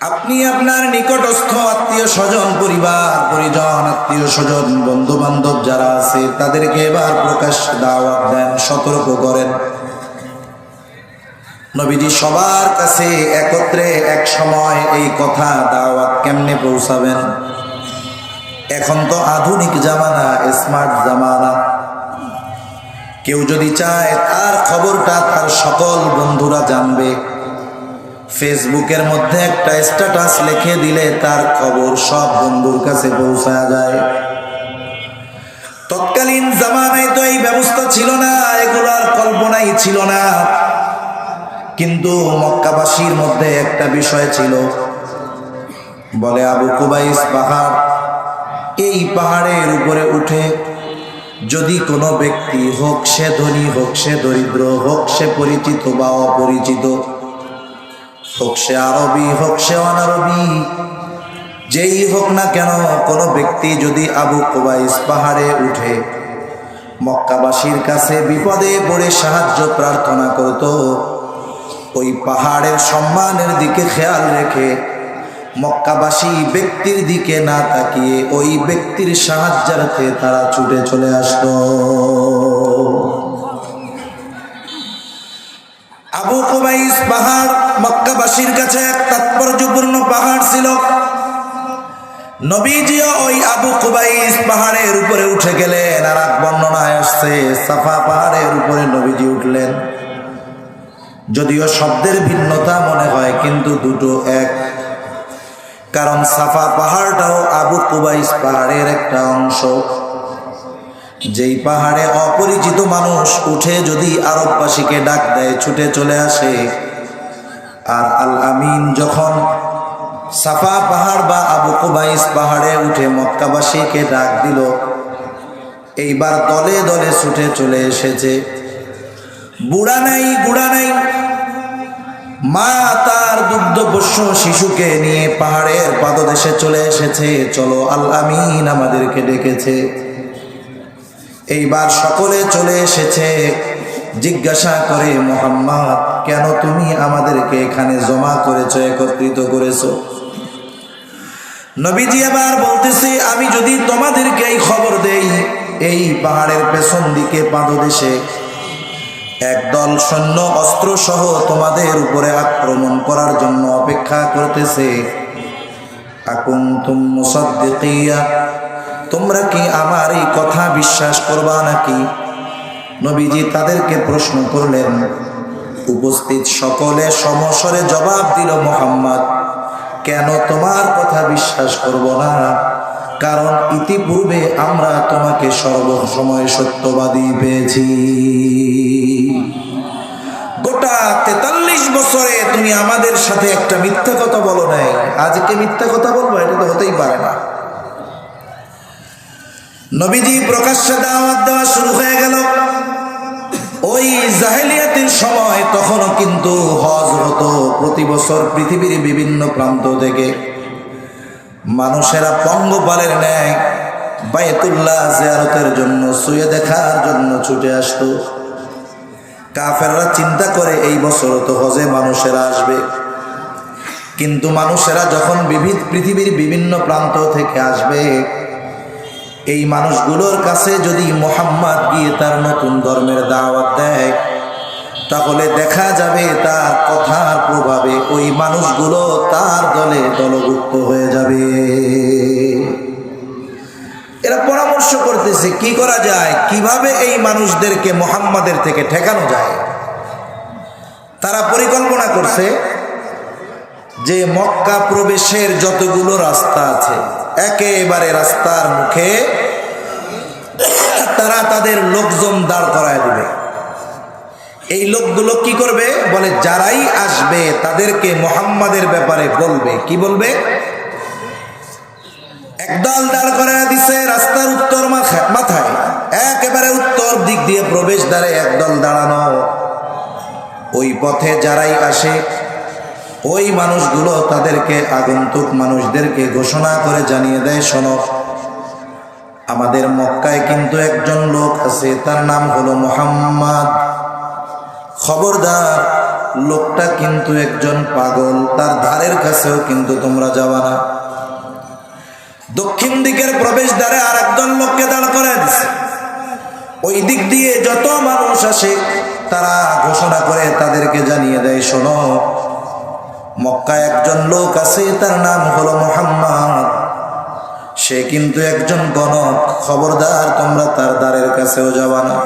আপনি আপনার নিকটস্থ আত্মীয় স্বজন, পরিবার পরিজন, আত্মীয় স্বজন, বন্ধু বান্ধব যারা আছে তাদেরকে এবার প্রকাশ্যে দাওয়াত দেন, সতর্ক করেন। নবীজি সবার কাছে একত্রে এক সময় এই কথা দাওয়াত কেমনে পৌঁছাবেন? এখন তো আধুনিক জামানা, স্মার্ট জামানা। কেউ যদি চায় তার খবরটা তার সকল বন্ধুরা জানবে, ফেসবুকের মধ্যে একটা স্ট্যাটাস লিখে দিলে তার খবর সব বন্ধুর কাছে পৌঁছা যায়। তৎকালীন জামানায় তো এই ব্যবস্থা ছিল না, এগুলোর কল্পনাই ছিল না। কিন্তু মক্কাবাসীর মধ্যে একটা বিষয় ছিল, বলে আবু কুবাইস পাহাড়, এই পাহাড়ের উপরে উঠে যদি কোনো ব্যক্তি, হোক সে ধনী হোক সে দরিদ্র, হোক সে পরিচিত বা অপরিচিত, হোক সে আরবি হোক সে অনারবি, যেই হোক না কেন, কোনো ব্যক্তি যদি আবু কুবাইস পাহাড়ে উঠে মক্কাবাসীর কাছে বিপদে পড়ে সাহায্য প্রার্থনা করত, ওই পাহাড়ের সম্মানের দিকে খেয়াল রেখে মক্কাবাসী ব্যক্তির দিকে না তাকিয়ে ওই ব্যক্তির সাহায্যার্থে তারা ছুটে চলে আসত। আবু কুবাইস পাহাড় মক্কাবাসীর কাছে এক তাৎপর্যপূর্ণ পাহাড় ছিল। নবীজিও ওই আবু কুবাইস পাহাড়ের উপরে উঠে গেলেন। আর এক বর্ণনায় আসছে সাফা পাহাড়ের উপরে নবীজি উঠলেন। যদিও শব্দের ভিন্নতা মনে হয়, কিন্তু দুটো এক। কারণ সাফা পাহাড়টাও আবু কুবাইস পাহাড়ের একটা অংশ, যেই পাহাড়ে অপরিচিত মানুষ উঠে যদি আরববাসীকে ডাক দেয় ছুটে চলে আসে। আর আল আমিন যখন সাফা পাহাড় বা আবু কুবাইস পাহাড়ে উঠে মক্কাবাসীকে ডাক দিল, এইবার দলে দলে ছুটে চলে এসেছে। বুড়া নাই বুড়া নাই, মা তার দুগ্ধপোষ্য শিশুকে নিয়ে পাহাড়ের পাদদেশে চলে এসেছে। চলো, আল আমিন আমাদেরকে ডেকেছে। এইবার সকলে চলে এসেছে। জিজ্ঞাসা করে, মুহাম্মদ, কেন তুমি আমাদেরকে এখানে জমা করেছো, একত্রিত করেছো? নবীজি আবার বলতেছে, আমি যদি তোমাদেরকে এই খবর দেই, এই পাহাড়ের পেছন দিকে পাদদেশে একদল সৈন্য অস্ত্র সহ তোমাদের উপরে আক্রমণ করার জন্য অপেক্ষা করতেছে, আকুনতুম মুসাদ্দিকিয়া, তোমরা কি আমার এই কথা বিশ্বাস করবা নাকি? নবীজি তাদেরকে প্রশ্ন করলেন। উপস্থিত সকলে সমস্বরে জবাব দিল, মুহাম্মদ, কেন তোমার কথা বিশ্বাস করব না? কারণ ইতিপূর্বে আমরা তোমাকে সর্বসময় সত্যবাদী পেয়েছি। গোটা 43 বছরে তুমি আমাদের সাথে একটা মিথ্যা কথা বলো নাই, আজকে মিথ্যা কথা বলবো? এটা তো হতেই পারে না। নবীজি প্রকাশ্যে দাওয়াত দেওয়া শুরু হয়ে গেল। ওই জাহেলিয়াতের সময় তখনও কিন্তু হজ হতো প্রতি বছর পৃথিবীর বিভিন্ন প্রান্ত থেকে। মানুষেরা পঙ্গপালের ন্যায় বাইতুল্লাহ জিয়ারতের জন্য, শুয়ে দেখার জন্য ছুটে আসতো। কাফেররা চিন্তা করে এই বছর তো হজে মানুষেরা আসবে, কিন্তু মানুষেরা যখন পৃথিবীর বিভিন্ন প্রান্ত থেকে আসবে, এই মানুষগুলোর কাছে যদি মুহাম্মদ গিয়ে তার নতুন ধর্মের দাওয়াত দেয়, তাহলে দেখা যাবে তার কথার প্রভাবে ওই মানুষগুলো তার দলে দলভুক্ত হয়ে যাবে। এরা পরামর্শ করতেছে কি করা যায়, কিভাবে এই মানুষদেরকে মুহাম্মাদের থেকে ঠেকানো যায়। তারা পরিকল্পনা করছে যে মক্কা প্রবেশের যতগুলো রাস্তা আছে, একেবারে রাস্তার মুখে তারা তাদের লোকজন দাঁড় করায় দিবে। এই লোকগুলো কি করবে? বলে যারাই আসবে তাদেরকে মুহাম্মাদের ব্যাপারে বলবে। কি বলবে? একদল দাঁড় করায় দিছে রাস্তার উত্তর মাথায়, একেবারে উত্তর দিক দিয়ে প্রবেশদ্বারে একদল দাঁড়ানো। ওই পথে যারাই আসে ওই মানুষগুলো তাদেরকে, আগন্তুক মানুষদেরকে ঘোষণা করে জানিয়ে দেয়, শোনো, আমাদের মক্কায় কিন্তু একজন লোক আছে, তার নাম হলো মুহাম্মদ। খবরদার লোকটা কিন্তু একজন পাগল, তার ধারের কাছেও কিন্তু তোমরা যাবা না। দক্ষিণ দিকের প্রবেশ দ্বারে আর একজন লোককে দাঁড় করে দিছে। ওই দিক দিয়ে যত মানুষ আসে তারা ঘোষণা করে তাদেরকে জানিয়ে দেয়, শোনো, মক্কায় একজন লোক আছে, তার নাম হলো মুহাম্মদ, সে কিন্তু একজন গণক, খবরদার তোমরা তার দ্বারের কাছেও যাবা না।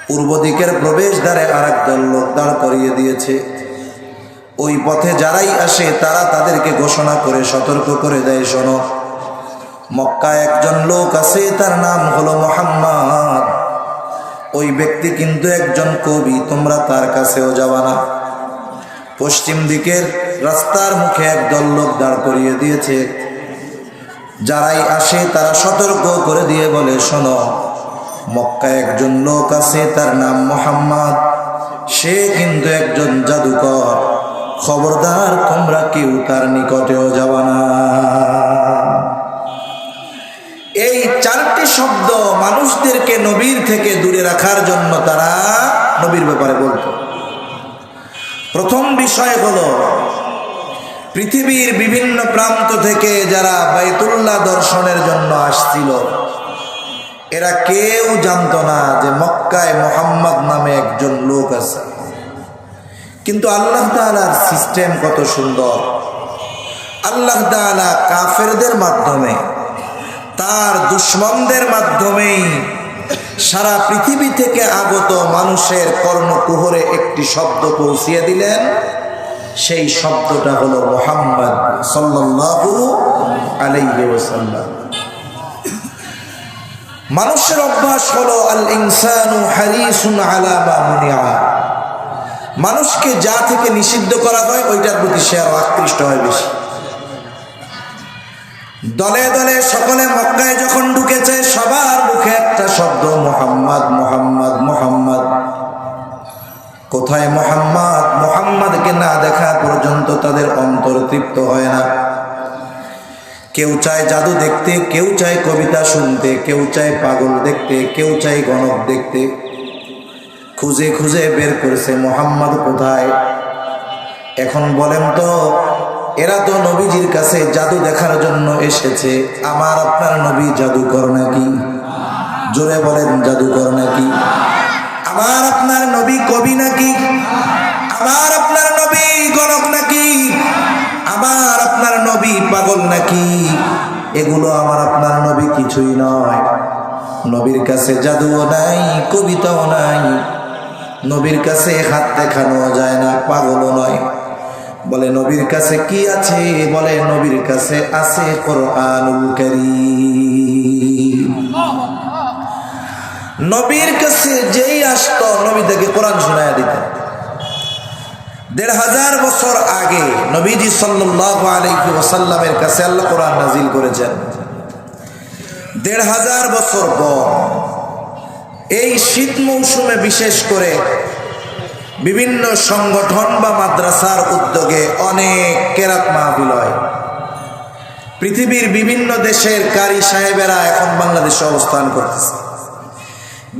পূর্ব দিকের প্রবেশ দ্বারে আর একদল লোক দাঁড় করিয়ে দিয়েছে। ওই পথে যারাই আসে তারা তাদেরকে ঘোষণা করে সতর্ক করে দেয়, শোনো, মক্কায় একজন লোক আছে, তার নাম হলো মুহাম্মদ, ওই ব্যক্তি কিন্তু একজন কবি, তোমরা তার কাছেও যাবা না। পশ্চিম দিকের রাস্তার মুখে একদল লোক দাঁড় করিয়ে দিয়েছে। যারাই আসে তারা সতর্ক করে দিয়ে বলে, শোনো, মক্কায় একজন লোক আছে, তার নাম মুহাম্মদ, সে কিন্তু একজন জাদুকর, খবরদার তোমরা কেউ তার নিকটেও যাবা না। এই চারটি শব্দ মানুষদেরকে নবীর থেকে দূরে রাখার জন্য তারা নবীর ব্যাপারে বলতো। প্রথম বিষয় হলো, পৃথিবীর বিভিন্ন প্রান্ত থেকে যারা বাইতুল্লাহ দর্শনের জন্য আসছিল, এরা কেউ জানতো না যে মক্কায় মুহাম্মদ নামে একজন লোক আছে। কিন্তু আল্লাহ তাআলার সিস্টেম কত সুন্দর। আল্লাহ তাআলা কাফেরদের মাধ্যমে, তার দুশমনদের মাধ্যমেই সারা পৃথিবী থেকে আগত মানুষের কর্ণকুহরে একটি শব্দ পৌঁছিয়ে দিলেন। সেই শব্দটা হলো মুহাম্মদ সাল্লাল্লাহু আলাইহি ওয়াসাল্লাম। মানুষের অভ্যাস হলো আল ইনসানু হারিসুন আলা মা মুনিআ, মানুষকে যা থেকে নিষিদ্ধ করা হয় ওইটার প্রতি সে আরো আকৃষ্ট হয় বেশি। দলে দলে সকলে মক্কায় যখন ঢুকেছে, সবার মুখে একটা শব্দ, মুহাম্মদ মুহাম্মদ মুহাম্মদ। কোথায় মুহাম্মদ? মুহাম্মদকে না দেখা পর্যন্ত তাদের অন্তর তৃপ্ত হয় না। কেউ চায় জাদু দেখতে, কেউ চায় কবিতা শুনতে, কেউ চায় পাগল দেখতে, কেউ চায় গণক দেখতে। খুঁজে খুঁজে বের করেছে মুহাম্মদ কোথায়। এখন বলেন তো, এরা তো নবীজির কাছে জাদু দেখার জন্য এসেছে, আমার আপনার নবী জাদুকর নাকি? জোরে বলেন, জাদুকর নাকি? আমার আপনার নবী কবি নাকি? আমার আপনার নবী গণক নাকি? আমার আপনার নবী পাগল নাকি? এগুলো আমার আপনার নবী কিছুই নয়। নবীর কাছে জাদুও নাই, কবিতাও নাই, নবীর কাছে হাত দেখানো যায় না, পাগলও নয়। বলে নবীর কাছে কি আছে? বলে নবীর কাছে আছে কোরআনুল কারীম। নবীর কাছে যেই আসতো নবী তাকে কোরআন শোনায়া দিতেন। ১৫০০ বছর আগে নবীজি সাল্লাল্লাহু আলাইহি ওয়াসাল্লামের কাছে আল্লাহ কোরআন নাজিল করেছেন। ১৫০০ বছর পর এই শীত মৌসুমে বিশেষ করে বিভিন্ন সংগঠন বা মাদ্রাসার উদ্যোগে অনেক কেরাত মাহফিল হয়। পৃথিবীর বিভিন্ন দেশের কারি সাহেবেরা এখন বাংলাদেশে অবস্থান করতেছে।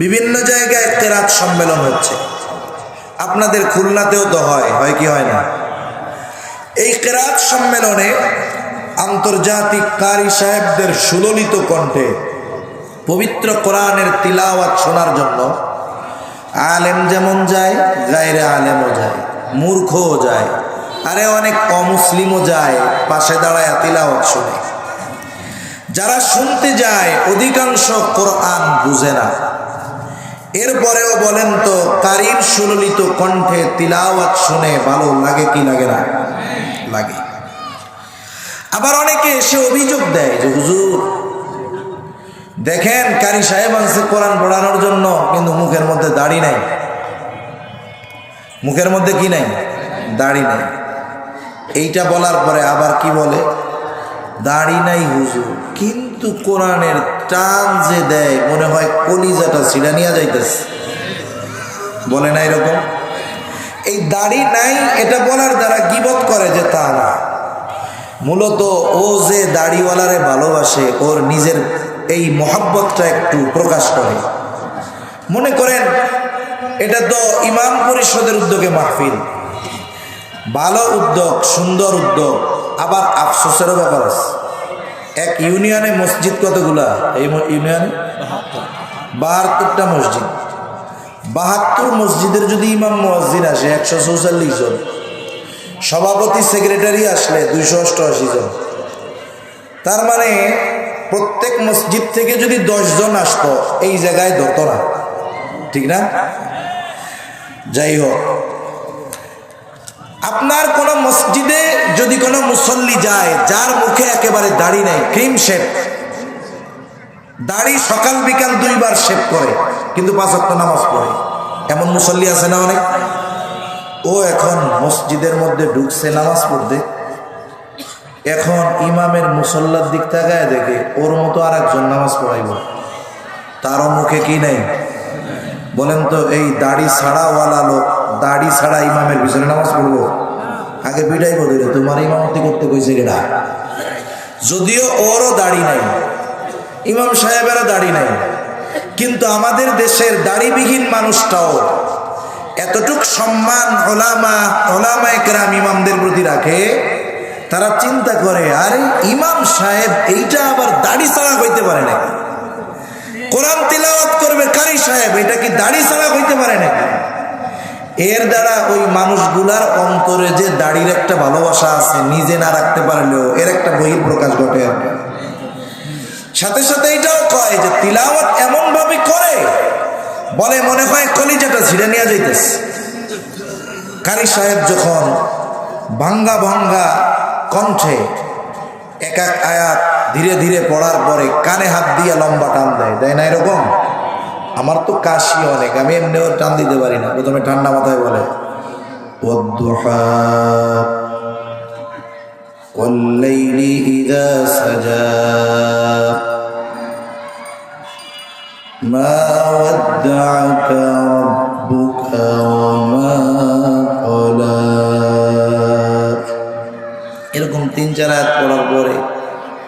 বিভিন্ন জায়গায় কেরাত সম্মেলন হচ্ছে। আপনাদের খুলনাতেও তো হয় কি হয় না? এই কেরাত সম্মেলনে আন্তর্জাতিক কারি সাহেবদের সুললিত কণ্ঠে পবিত্র কোরআনের তিলাওয়াত শোনার জন্য আলেম যেমন যায়, গায়রে আলেমও যায়, মূর্খও যায়, আরে অনেক অমুসলিমও যায়, পাশে দাঁড়ায় তিলাওয়াত শুনে। যারা শুনতে যায় অধিকাংশ কোরআন বুঝে না। এরপরেও বলেন তো, কারির সুললিত কণ্ঠে তিলাওয়াত শুনে ভালো লাগে কি লাগে না? লাগে। আবার অনেকে এসে অভিযোগ দেয় যে হুজুর দেখেন, কারি সাহেব আছে কোরআন পড়ানোর জন্য, কিন্তু মুখের মধ্যে দাড়ি নাই। মুখের মধ্যে কি নাই? দাড়ি নাই। এইটা বলার পরে আবার কি বলে? দাড়ি নাই হুজুর, কিন্তু কোরআনের টান যে দেয় মনে হয় কলিজাটা ছিঁড়া নিয়ে যাইতেছে। বলে না এরকম? এই দাড়ি নাই এটা বলার দ্বারা গীবত করে যে তা না, মূলত ও যে দাড়িওয়ালারে ভালোবাসে, ওর নিজের এই মহব্বতটা একটু প্রকাশ করে। মনে করেন এটা তো ইমাম পরিষদের উদ্যোগে মাহফিল, ভালো উদ্যোগ, সুন্দর উদ্যোগ, আবার আফসোসেরও ব্যাপার আছে। এক ইউনিয়নে মসজিদ কতগুলা? এই ইউনিয়নে 72টা মসজিদ। 72 মসজিদের যদি ইমাম মুয়াজ্জিন আসে 144 জন, সভাপতি সেক্রেটারি আসলে 288 জন, তার মানে প্রত্যেক মসজিদ থেকে যদি 10 জন আসতো এই জায়গায় ধরতো না, ঠিক না? যাই হোক, আপনার কোন মসজিদে যদি কোনো মুসল্লি যায় যার মুখে একেবারে দাড়ি নাই, ক্রিম শেভ, দাড়ি সকাল বিকাল 2 বার শেভ করে কিন্তু 5 ওয়াক্ত নামাজ পড়ে, এমন মুসল্লি আছে না অনেক? ও এখন মসজিদের মধ্যে ঢুকছে নামাজ পড়তে, এখন ইমামের মুসল্লার দিক তাকায় দেখে ওর মতো আর একজন নামাজ পড়াইব, তারও মুখে কি নাই? বলেন তো, এই দাড়ি ছাড়াওয়ালা লোক দাড়ি ছাড়া ইমামের পিছনে নামাজ পড়বো? আগে বিটাই বলে তোমার ইমামতি করতে কইছে কেডা? যদিও ওরও দাড়ি নাই, ইমাম সাহেবেরও দাড়ি নাই, কিন্তু আমাদের দেশের দাড়িবিহীন মানুষটাও এতটুক সম্মান ওলামায়ে কেরাম ইমামদের প্রতি রাখে, তারা চিন্তা করে আরে ইমাম সাহেব এইটা আবার দাড়ি ছাড়া হইতে পারে না, কোরআন তিলাওয়াত করবে কারি সাহেব, এটা কি দাড়ি ছাড়া হইতে পারে না? এর দ্বারা ওই মানুষগুলার অন্তরে যে দাড়ির একটা ভালোবাসা আছে, নিজে না রাখতে পারলেও এর একটা বহিঃপ্রকাশ ঘটে। সাথে সাথে এটাও কয় যে তিলাওয়াত এমন ভাবে করে, বলে মনে হয় কলিজাটা ছিঁড়ে নিয়ে যাইতেছে। কারি সাহেব যখন ভাঙ্গা ভাঙ্গা কণ্ঠে এক এক আয়াত ধীরে ধীরে পড়ার পরে কানে হাত দিয়ে লম্বা টান দেয় না? এরকম আমার তো কাশি অনেক, আমি এমনিও টান দিতে পারি না। প্রথমে ঠান্ডা মাথায় বলে ওয়াদ-দুহা ওয়াল-লাইলি ইযা সাজা মা ওয়াদ্দা'আকা রাব্বুকা ওয়া মা ক্বালা। এরকম 3-4 আয়াত পড়ার পরে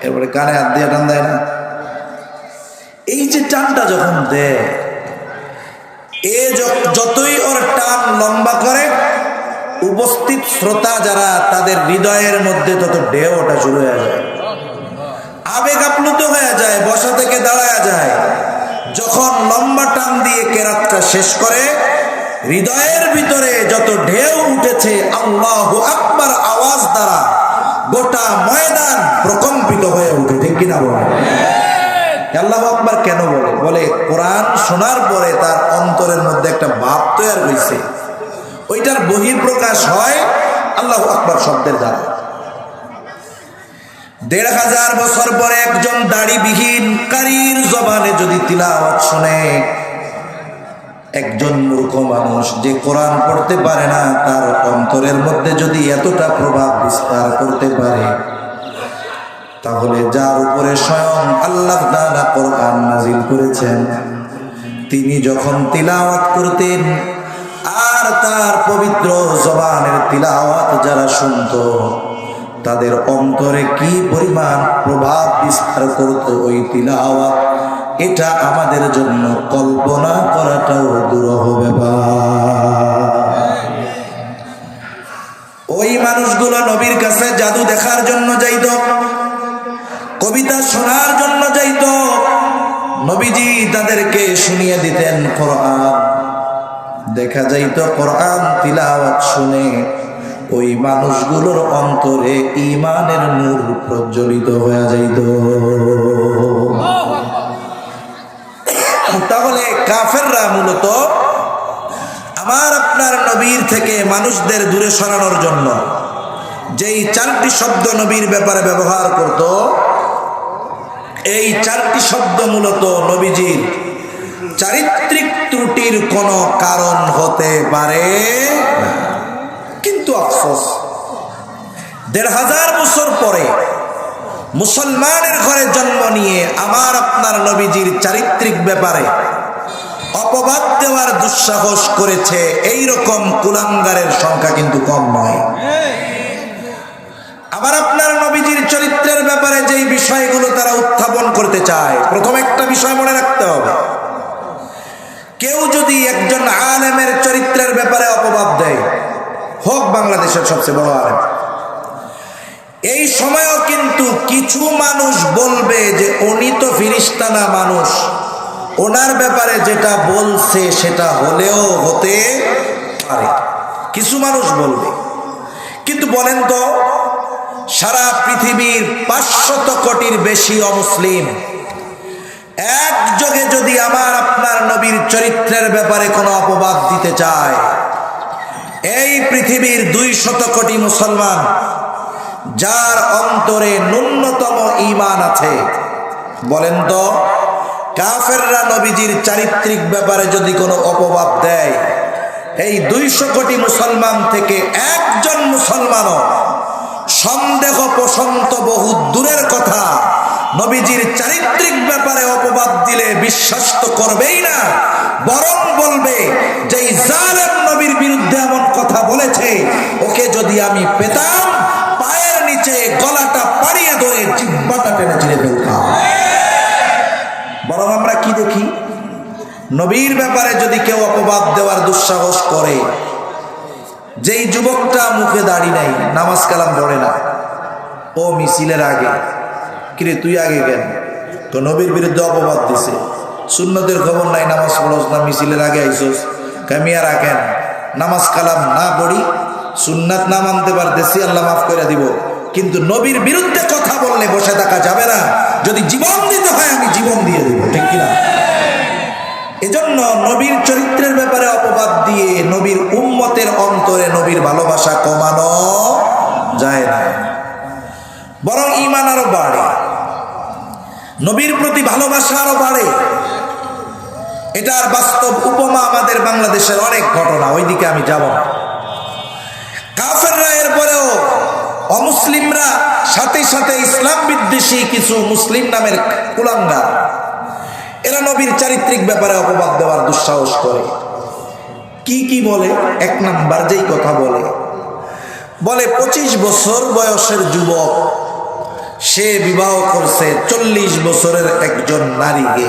এরপরে কানে হাত দিয়ে টান দেয় না? এই যে টানটা যখন দেয়, যতই ওর টান লম্বা করে, উপস্থিত শ্রোতা যারা তাদের হৃদয়ের মধ্যে তত ঢেউ ওঠা শুরু হয়ে যায়, আবেগ আপ্লুত হয়ে যায়, বসা থেকে দাঁড়ায় যায়। যখন লম্বা টান দিয়ে কেরাতটা শেষ করে, হৃদয়ের ভিতরে যত ঢেউ উঠেছে আল্লাহু আকবার আওয়াজ দ্বারা গোটা ময়দান প্রকম্পিত হয়ে উঠে, ঠিক কিনা বলে? আল্লাহু আকবার কেন বলে? বলে কোরআন শোনার পরে তার অন্তরের মধ্যে একটা ভাব তৈরি হয়েছে, ওইটার বহিঃপ্রকাশ হয় আল্লাহু আকবার শব্দের দ্বারা। 1500 বছর পরে একজন দাড়িবিহীন কারীর জবানে যদি তিলাওয়াত শুনে, একজন মূর্খ মানুষ যে কোরআন পড়তে পারে না, তার অন্তরের মধ্যে যদি এতটা প্রভাব বিস্তার করতে পারে, তাহলে যার উপরে স্বয়ং আল্লাহ তাআলা কোরআন নাযিল করেছেন, তিনি যখন তিলাওয়াত করতেন আর তার পবিত্র জবানের তিলাওয়াত যারা শুনত, তাদের অন্তরে কি পরিমাণ প্রভাব বিস্তার করত ওই তিলাওয়াত, এটা আমাদের জন্য কল্পনা করাটাও দুরূহ ব্যাপার। ওই মানুষগুলো নবীর কাছে জাদু দেখার জন্য যাইত, কবিতা শোনার জন্য যাইত, নবীজি তাদেরকে শুনিয়ে দিতেন কোরআন। দেখা যাইত কোরআন তিলাওয়াত শুনে ওই মানুষগুলোর অন্তরে ঈমানের নূর প্রজ্বলিত হয়ে যাইত। তাহলে কাফেররা মূলত আমার আপনার নবীর থেকে মানুষদের দূরে সরানোর জন্য যেই 4টি শব্দ নবীর ব্যাপারে ব্যবহার করত, এই 4টি শব্দ মূলত নবীজির চারিত্রিক ত্রুটির কোনো কারণ হতে পারে না। কিন্তু আফসোস, 1500 বছর পরে মুসলমানের ঘরে জন্ম নিয়ে আমার আপনার নবীজির চারিত্রিক ব্যাপারে অপবাদ দেওয়ার দুঃসাহস করেছে এইরকম কুলাঙ্গারের সংখ্যা কিন্তু কম নয়। আবার আপনার নবীজির চরিত্রের ব্যাপারে যেই বিষয়গুলো তারা উত্থাপন করতে চায়, প্রথম একটা বিষয় মনে রাখতে হবে, কেউ আলেমের চরিত্রের ব্যাপারে অপবাদ দেয়, হোক বাংলাদেশের সবচেয়ে বড় আলেম, এই সময়ও কিন্তু কিছু মানুষ বলবে যে উনি তো ফিরিস্তানা মানুষ, ওনার ব্যাপারে যেটা বলছে সেটা হলেও হতে পারে, কিছু মানুষ বলবে। কিন্তু বলেন তো, সারা পৃথিবীর 500 কোটির বেশি অমুসলিম একযোগে যদি আমার আপনার নবীর চরিত্রের ব্যাপারে কোনো অপবাদ দিতে চায়, এই পৃথিবীর 200 কোটি মুসলমান যার অন্তরে ন্যূনতম ঈমান আছে, বলেন তো কাফেররা নবীজির চারিত্রিক ব্যাপারে যদি কোনো অপবাদ দেয়, এই 200 কোটি মুসলমান থেকে একজন মুসলমানও সন্দেহ পোষণ তো বহু দূরের কথা, নবীজির চারিত্রিক ব্যাপারে অপবাদ দিলে বিশ্বাস তো করবেই না, বরং বলবে যে এই জালেম নবীর বিরুদ্ধে এমন কথা বলেছে, ওকে যদি আমি পেতাম পায়ের নিচে গলাটা পাড়িয়ে ধরে জিহ্বাটা টেনে ছিঁড়ে ফেলতাম। বরং আমরা কি দেখি, নবীর ব্যাপারে যদি কেউ অপবাদ দেওয়ার দুঃসাহস করে, যেই যুবকটা মুখে দাড়ি নাই, নামাজ কালাম পড়ে না, ও মিছিলের আগে, কিরে তুই আগে কেন, তো নবীর বিরুদ্ধে অপবাদ দিছে, সুন্নতের খবর নাই, নামাজ পড়স না, মিছিলের আগে আইসোস, কামিয়া রাখেন, নামাজ কালাম না পড়ি, সুন্নাত না মানতে পারতেছি, আল্লাহ মাফ করে দিব, কিন্তু নবীর বিরুদ্ধে কথা বললে বসে থাকা যাবে না, যদি জীবন দিতে হয় আমি জীবন দিয়ে দিব, ঠিক কিনা? এজন্য নবীর চরিত্রের ব্যাপারে অপবাদ দিয়ে নবীর উম্মতের অন্তরে নবীর ভালোবাসা কমানো যায় না, বরং ঈমান আরো বাড়ে, নবীর প্রতি ভালোবাসা আরো বাড়ে। এটার বাস্তব উপমা আমাদের বাংলাদেশের অনেক ঘটনা, ওইদিকে আমি যাব না। কাফেররা এরপরেও অমুসলিমরা, সাথে সাথে ইসলাম বিদ্বেষী কিছু মুসলিম নামের কুলাঙ্গার, এরা নবীর চারিত্রিক ব্যাপারে অপবাদ দেওয়ার দুঃসাহস করে। কি কি বলে? এক নাম্বার যেই কথা বলে 25 বছর বয়সের যুবক, সে বিবাহ করছে 40 বছরের একজন নারীকে,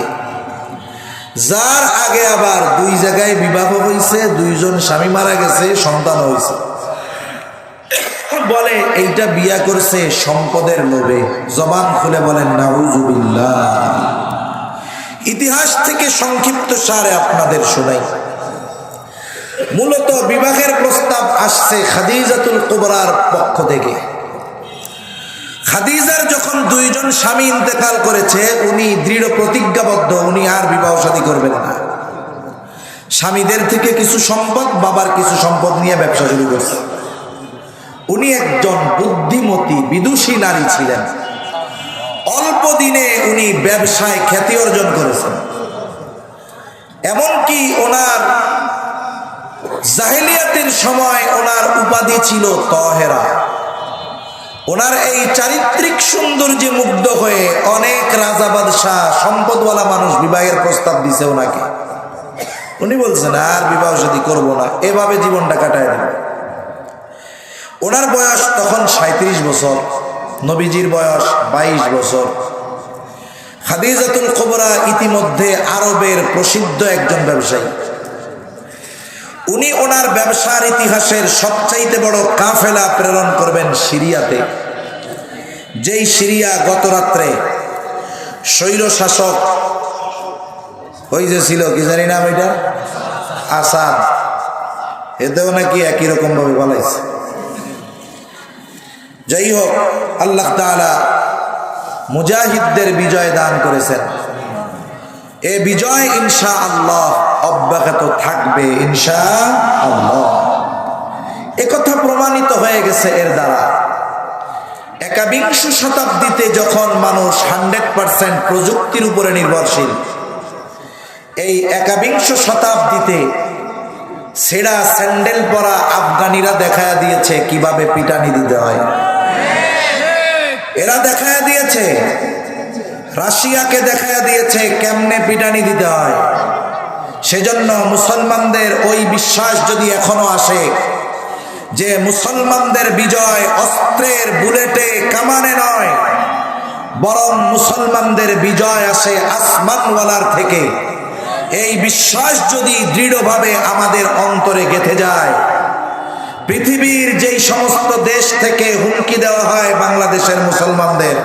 যার আগে আবার 2 জায়গায় বিবাহ হয়েছে, 2 জন স্বামী মারা গেছে, সন্তান হয়েছে, বলে এইটা বিয়া করছে সম্পদের লোভে। জবান খুলে বলেন নাউজুবিল্লাহ। ইতিহাস থেকে সংক্ষিপ্ত সারে আপনাদের শোনাই। মূলত বিবাহের প্রস্তাব আসছে খাদিজাতুল কুবরার পক্ষ থেকে। খাদিজার যখন 2 জন স্বামী ইন্তেকাল করেছে, উনি দৃঢ় প্রতিজ্ঞাবদ্ধ, উনি আর বিবাহ শাদী করবেন না। স্বামীদের থেকে কিছু সম্পদ, বাবার কিছু সম্পদ নিয়ে ব্যবসা শুরু করছে। উনি একজন বুদ্ধিমতী বিদুষী নারী ছিলেন। অল্প দিনে উনি ব্যবসায় খ্যাতি অর্জন করেছেন। এমনকি ওনার জাহেলিয়াতের সময় ওনার উপাধি ছিল তহেরা। ওনার এই চারিত্রিক সৌন্দর্যে মুগ্ধ হয়ে অনেক রাজা বাদশাহ, সম্পদওয়ালা মানুষ বিবাহের প্রস্তাব দিছে ওনাকে। উনি বলছেন আর বিবাহ শাদী করবো না, এভাবে জীবনটা কাটায় দেব। ওনার বয়স তখন 37 বছর, নবীজির বয়স 22 বছর। খাদিজাতুল কুবরা ইতিমধ্যে আরবের প্রসিদ্ধ একজন ব্যবসায়ী। উনি ওনার ব্যবসার ইতিহাসের সবচাইতে বড় কাফেলা প্রেরণ করবেন সিরিয়াতে, যেই সিরিয়া গত রাত্রে স্বৈর শাসক ওই যে ছিল, কি জানি নাম এটা, আসাদ, এতেও নাকি একই রকম ভাবে বলাইছে। যাই হোক, আল্লাহ তাআলা মুজাহিদদের বিজয় দান করেছেন। এ বিজয় ইনশাআল্লাহ অব্যাহত থাকবে ইনশাআল্লাহ। একথা প্রমাণিত হয়ে গেছে এর দ্বারা। 21 শতাব্দীতে যখন মানুষ 100% প্রযুক্তির উপরে নির্ভরশীল, এই 21 শতাব্দীতে ছেঁড়া স্যান্ডেল পরা আফগানিরা দেখায়া দিয়েছে কিভাবে পিটানি দিতে হয়। এরা দেখায়া দিয়েছে, রাশিয়াকে দেখায়া দিয়েছে কেমনে পিটানি দিতে হয়। সেজন্য মুসলমানদের ওই বিশ্বাস যদি এখনো আসে যে মুসলমানদের বিজয় অস্ত্রের বুলেটে কামানে নয়, বরং মুসলমানদের বিজয় আসে আসমানওয়ালার থেকে, এই বিশ্বাস যদি দৃঢ়ভাবে আমাদের অন্তরে গেঁথে যায়, পৃথিবীর যেই সমস্ত দেশ থেকে হুমকি দেওয়া হয় বাংলাদেশের মুসলমানদের,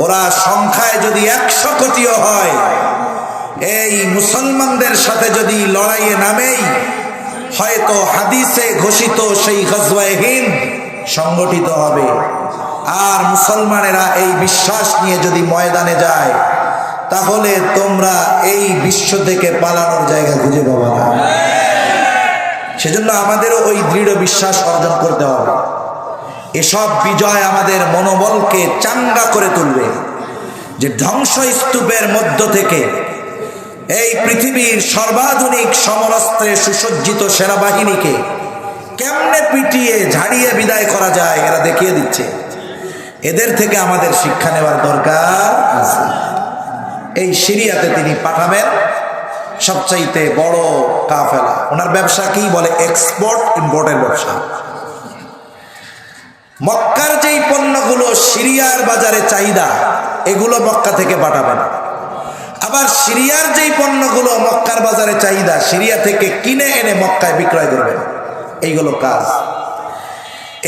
ওরা সংখ্যায় যদি 100 কোটিও হয়, এই মুসলমানদের সাথে যদি লড়াইয়ে নামেই, হয়তো হাদিসে ঘোষিত সেই গজওয়ায়ে হিন্দ সংগঠিত হবে। আর মুসলমানেরা এই বিশ্বাস নিয়ে যদি ময়দানে যায়, তাহলে তোমরা এই বিশ্ব থেকে পালানোর জায়গা খুঁজে পাবে না। সেজন্য আমাদেরও ওই দৃঢ় বিশ্বাস অর্জন করতে হবে। এসব বিজয় আমাদের মনোবলকে চাঙ্গা করে তুলবে, যে ধ্বংসস্তূপের মধ্য থেকে এই পৃথিবীর সর্বাধুনিক সমরাস্ত্রে সুসজ্জিত সেনাবাহিনীকে কেমনে পিটিয়ে ঝাড়িয়ে বিদায় করা যায় এরা দেখিয়ে দিচ্ছে। এদের থেকে আমাদের শিক্ষা নেওয়ার দরকার আছে। এই সিরিয়াতে তিনি পাঠাবেন সবচাইতে বড় কাফেলা। ওনার ব্যবসা কি বলে? এক্সপোর্ট ইম্পোর্টের ব্যবসা। মক্কার যেই পণ্যগুলো সিরিয়ার বাজারে চাহিদা, এগুলো মক্কা থেকে পাঠাবেন। আবার সিরিয়ার যেই পণ্যগুলো মক্কার বাজারে চাহিদা, সিরিয়া থেকে কিনে এনে মক্কায় বিক্রয় করবেন। এইগুলো কাজ।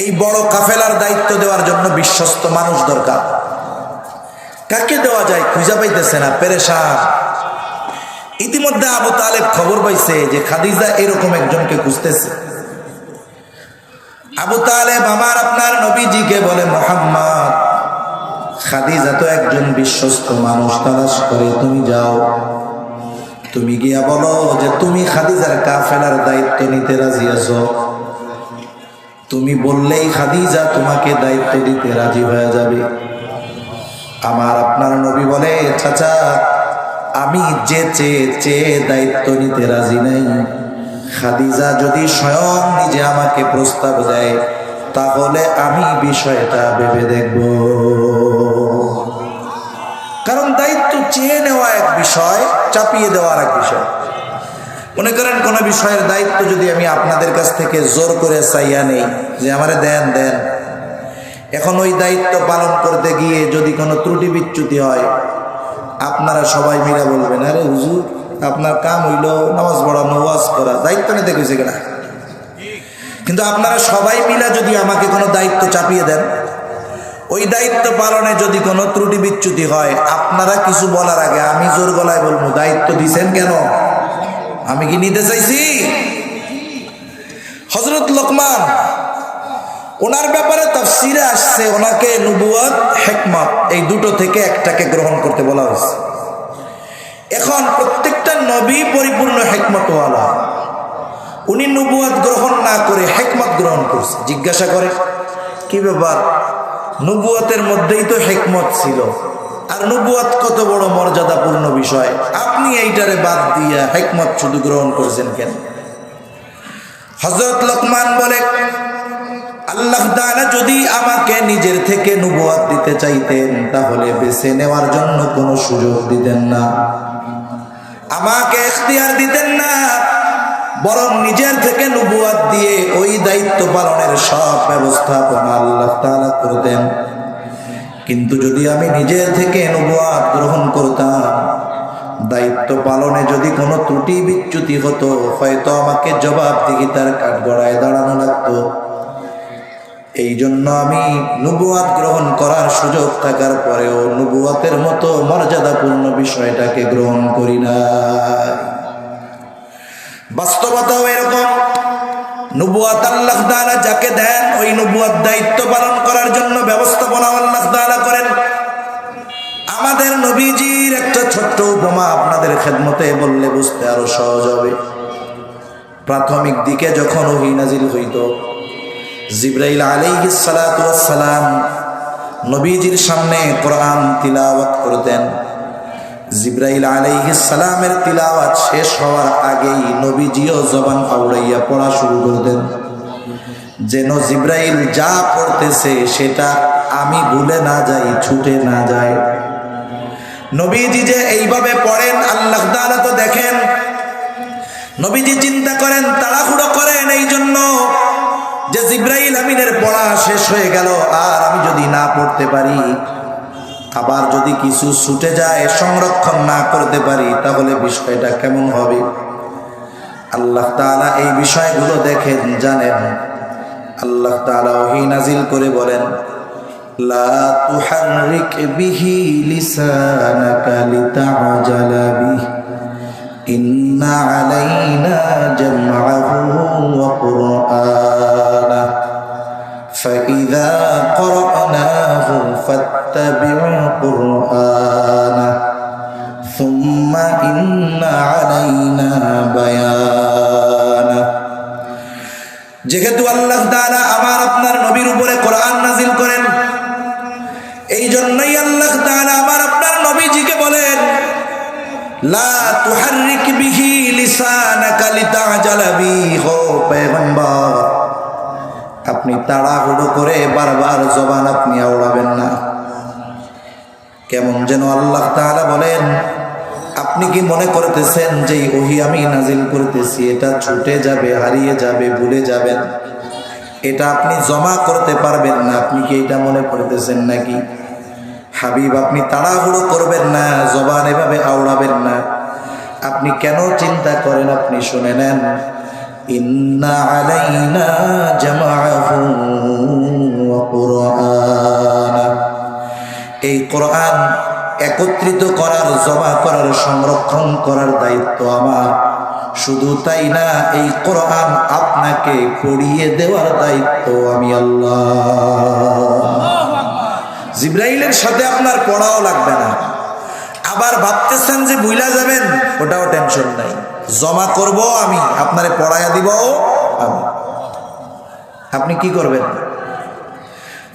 এই বড় কাফেলার দায়িত্ব দেওয়ার জন্য বিশ্বস্ত মানুষ দরকার। কাকে দেওয়া যায় খুঁজে পাইতেছে না, পেরেশান। ইতিমধ্যে আবু তালেব খবর পাইছে যে খাদিজা এরকম একজনকে খুঁজতেছে। আবু তালেব আমার আপনার নবীজিকে বলে, মুহাম্মদ, খাদিজা তো একজন বিশ্বস্ত মানুষ তালাশ করে, তুমি যাও, তুমি গিয়া বলো যে তুমি খাদিজার কাফেলার দায়িত্ব নিতে রাজি আছো। তুমি বললেই খাদিজা তোমাকে দায়িত্ব দিতে রাজি হয়ে যাবে। আমার আপনার নবী বলে, চাচা, আমি যে চেয়ে দায়িত্ব নিতে রাজি নাই। খাদিজা যদি স্বয়ং নিজে আমাকে প্রস্তাব দেয়, তাহলে আমি বিষয়টা ভেবে দেখব। কারণ দায়িত্ব চেয়ে নেওয়া এক বিষয়, চাপিয়ে দেওয়ার এক বিষয়। মনে করেন কোন বিষয়ের দায়িত্ব যদি আমি আপনাদের কাছ থেকে জোর করে চাইয়া নেই যে আমারে দেন দেন, এখন ওই দায়িত্ব পালন করতে গিয়ে যদি কোনো ত্রুটি বিচ্যুতি হয়, আপনারা সবাই মিলে বলবেন, আরে হুজুর, আপনার কাম হইল নামাজ পড়ানো, ওয়াজ করা, দায়িত্ব নিতে গেছে কিনা। কিন্তু আপনারা সবাই মিলে যদি আমাকে কোনো দায়িত্ব চাপিয়ে দেন, ওই দায়িত্ব পালনে যদি কোনো ত্রুটি বিচ্যুতি হয়, আপনারা কিছু বলার আগে আমি জোর গলায় বলবো, দায়িত্ব দিছেন কেন? আমি কি নিতে চাইছি? হযরত লোকমান, ওনার ব্যাপারে তাফসীরে আসছে ওনাকে নবুয়ত, হিকমত, এই দুটো থেকে একটাকে গ্রহণ করতে বলা হয়েছে। এখন প্রত্যেকটা নবী পরিপূর্ণ হিকমতওয়ালা। উনি নবুয়ত গ্রহণ না করে হিকমত গ্রহণ করছে। জিজ্ঞাসা করে, কি ব্যাপার? নবুয়তের মধ্যেই তো হিকমত ছিল, আর নবুয়ত কত বড় মর্যাদাপূর্ণ বিষয়, আপনি এইটারে বাদ দিয়া হিকমত শুধু গ্রহণ করছেন কেন? হযরত লোকমান বলে, আল্লাহ তাআলা যদি আমাকে নিজের থেকে নবুয়ত দিতে চাইতেন, তাহলে বেছে নেওয়ার জন্য কোনো সুযোগ দিতেন না, আমাকে ইখতিয়ার দিতেন না, বরং নিজের থেকে নবুয়ত দিয়ে ওই দায়িত্ব পালনের সব ব্যবস্থাপনা আল্লাহ তাআলা করতেন। কিন্তু যদি আমি নিজের থেকে নবুয়ত গ্রহণ করতাম, দায়িত্ব পালনে যদি কোনো ত্রুটি বিচ্যুতি হতো, হয়তো আমাকে জবাবদিহিতার কাঠগড়ায় দাঁড়ানো লাগতো। এই জন্য আমি নবুয়ত গ্রহণ করার সুযোগ থাকার পরেও নবুয়তের মতো মর্যাদাপূর্ণ বিষয়টাকে গ্রহণ করি না। বাস্তবতাও এরকম। নবুয়ত আল্লাহ তাআলা যাকে দেন, ওই নবুয়ত দায়িত্ব পালন করার জন্য ব্যবস্থাপনা আল্লাহ তাআলা করেন। আমাদের নবীজির একটা ছোট্ট উপমা আপনাদের খেদমতে বললে বুঝতে আরো সহজ হবে। প্রাথমিক দিকে যখন ওহী নাজিল হইত, জিবরাইল আলাইহিস সালাতু ওয়াস সালাম নবীজির সামনে কোরআন তিলাওয়াত করতেন। জিবরাইল আলাইহিস সালামের তিলাওয়াত শেষ হওয়ার আগেই নবীজিও জবান আউড়াইয়া পড়া শুরু করতেন, যেন জিবরাইল যা পড়তেছে সেটা আমি ভুলে না যাই, ছুটে না যায়। নবীজি যে এইভাবে পড়েন, আল্লাহ তাআলা তো দেখেন। নবীজি চিন্তা করেন, তাড়াহুড়ো করেন এই জন্য যে জিবরাইল আমিনের পড়া শেষ হয়ে গেল, আর আমি যদি না পড়তে পারি আবার যদি কিছু ছুটে যায়, সংরক্ষণ না করতে পারি, তাহলে বিষয়টা কেমন হবে? আল্লাহ তাআলা এই বিষয়গুলো দেখেন, জানেন। আল্লাহ তাআলা ওহী নাজিল করে বলেন, লা তুহাররিক বিহি লিসানাকা লিতা'জালা বিহি ইন্না আলাইনা জামআহু ওয়া কুরআনা ফাইযা ক্বরা'নাহু ফাত্তাবি' কুরআনা সুম্মা ইন্না আলাইনা বায়ানা। যেহেতু আল্লাহ তাআলা আমার আপনার নবীর উপরে কোরআন নাজিল করেন, এই জন্যই আল্লাহ তাআলা আমার আপনার নবীজিকে বলেন, লা তুহাররিক বিহি লিসানাকা লিতা'জালা বিহি। ও পয়গম্বর, আপনি তাড়াহুড়ো করে বারবার জবান আপনি আওড়াবেন না। কেমন যেন আল্লাহ তাআলা বলেন, আপনি কি মনে করতেছেন যে ওহী আমি নাজিল করতেছি এটা ছুটে যাবে, হারিয়ে যাবে, ভুলে যাবেন? এটা আপনি জমা করতে পারবেন না। আপনি কি এটা মনে করতেছেন নাকি? হাবিব, আপনি তাড়াহুড়ো করবেন না, জবান এভাবে আওড়াবেন না। আপনি কেন চিন্তা করেন? আপনি শুনে নেন, ইন্না আলাইনা জামআহু ওয়া কুরআনা। এই কোরআন একত্রিত করার, জমা করার, সংরক্ষণ করার দায়িত্ব আমার। শুধু তাই না, এই কোরআন আপনাকে পড়িয়ে দেওয়ার দায়িত্ব আমি আল্লাহ। জিবরাইলের সাথে আপনার পড়াও লাগবে না। আবার ভাবতেছেন যে ভুলা যাবেন, ওটাও টেনশন নাই। জমা করব আমি, আপনারে পড়াইয়া দিব আমি। আপনি কি করবেন?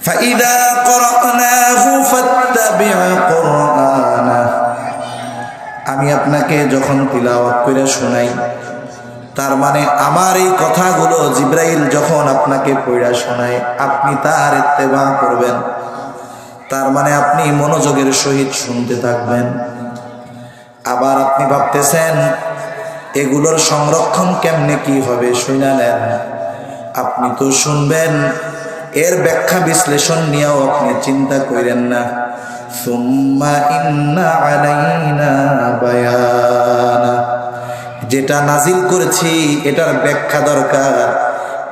ফাইদা ক্বরা'নাহু ফাত্তাবি' কুরআনা। আমি আপনাকে যখন তিলাওয়াত করে শোনাই, তার মানে আমার এই কথাগুলো জিবরাইল যখন আপনাকে পড়া শোনায়, আপনি তার ইত্তেবা করবেন। তার মানে আপনি মনোযোগের সহিত শুনতে থাকবেন। আবার আপনি ভাবতেছেন এগুলোর সংরক্ষণ কেমনে কি হবে, শুনে নেন। আপনি তো শুনবেন, এর ব্যাখ্যা বিশ্লেষণ নিয়েও আপনি চিন্তা করেন না। সুম্মা ইন্না আলাইনা বায়ানা। যেটা নাজিল করেছি এটার ব্যাখ্যা দরকার,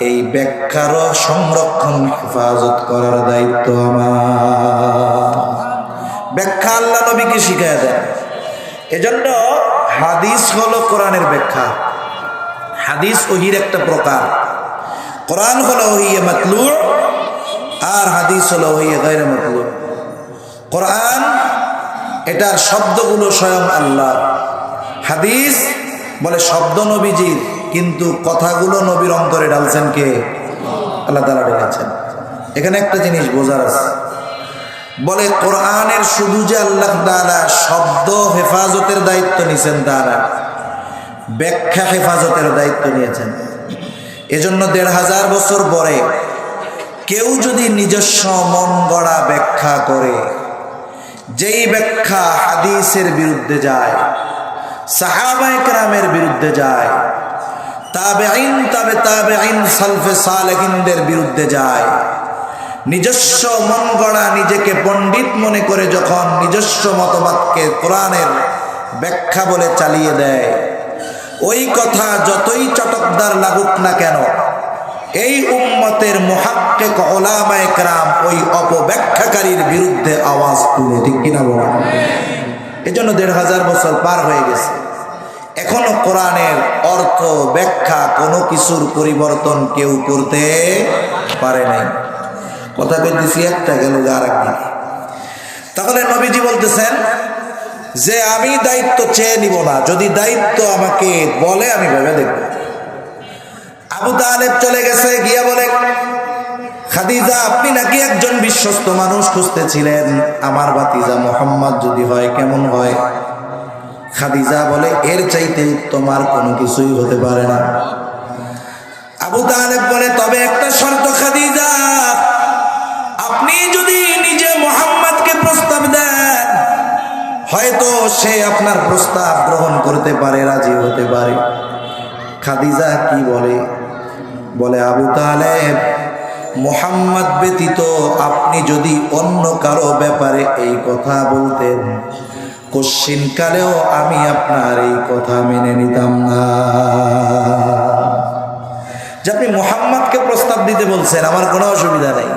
এই ব্যাখ্যারও সংরক্ষণ, হেফাজত করার দায়িত্ব আমার। ব্যাখ্যা আল্লাহ নবীকে শিখায় দেন। এজন্য হাদিস হলো কোরআনের ব্যাখ্যা। হাদিস ওহীর একটা প্রকার। কোরআন হলো ওহী মাতলু, আর হাদিস হলো ওহী গায়রে মাতলু। কোরআন এটার শব্দগুলো স্বয়ং আল্লাহ। হাদিস বলে শব্দ নবীজির, কিন্তু কথাগুলো নবীর অন্তরে ঢালছেন কে? আল্লাহ তাআলা ঢালছেন। এখানে একটা জিনিস বোঝার আছে। বলে কোরআনের শুধু যে আল্লাহ তাআলা শব্দ হেফাজতের দায়িত্ব নিয়েছেন তা না, ব্যাখ্যা হেফাজতের দায়িত্ব নিয়েছেন। এজন্য ১৫০০ বছর পরে কেউ যদি নিজস্ব মন গড়া ব্যাখ্যা করে, যেই ব্যাখ্যা হাদিসের বিরুদ্ধে যায়, সাহাবায়ে কেরামের বিরুদ্ধে যায়, তাবেঈন, তাবেঈন, সালফে সালেহিনদের বিরুদ্ধে যায়, নিজস্ব মন গড়া, নিজেকে পণ্ডিত মনে করে যখন নিজস্ব মতবাদকে কোরআনের ব্যাখ্যা বলে চালিয়ে দেয়, ওই কথা যতই চটকদার লাগুক না কেন, এই উম্মতের মুহাক্কিক উলামায়ে কেরাম ওই অপব্যাখ্যাকারীর বিরুদ্ধে আওয়াজ তুলে, ঠিক কিনা বলেন? এজন্য ১৫০০ বছর পার হয়ে গেছে, এখনো কোরআনের অর্থ, ব্যাখ্যা, কোনো কিছুর পরিবর্তন কেউ করতে পারে নাই। কথা কইতেছি, একটা গেল আর একদিকে। তাহলে নবীজি বলতেছেন যে আমি দায়িত্ব চেয়ে নিব না, যদি দায়িত্ব আমাকে বলে আমি ভেবে দেখব। আবু তালেব চলে গেছে, গিয়া বলে, খাদিজা আপনি নাকি একজন বিশ্বস্ত মানুষ খুঁজতেছিলেন, আমার ভাতিজা মুহাম্মদ যদি হয় কেমন হয়? খাদিজা বলে, এর চাইতে উত্তম আর কোনো কিছুই হতে পারে না। আবু তালেব বলে, তবে একটা শর্ত খাদিজা, আপনি যদি নিজে মুহাম্মদকে প্রস্তাব দেন, হয়তো সে আপনার প্রস্তাব গ্রহণ করতে পারে, রাজি হতে পারে। খাদিজা কি বলে? বলে, আবু তালেব মুহাম্মদ ব্যতীত আপনি যদি অন্য কারো ব্যাপারে এই কথা বলতেন, কশ্চিনকালেও আমি আপনার এই কথা মেনে নিতাম না। যে আপনি মুহাম্মদকে প্রস্তাব দিতে বলছেন, আমার কোনো অসুবিধা নেই,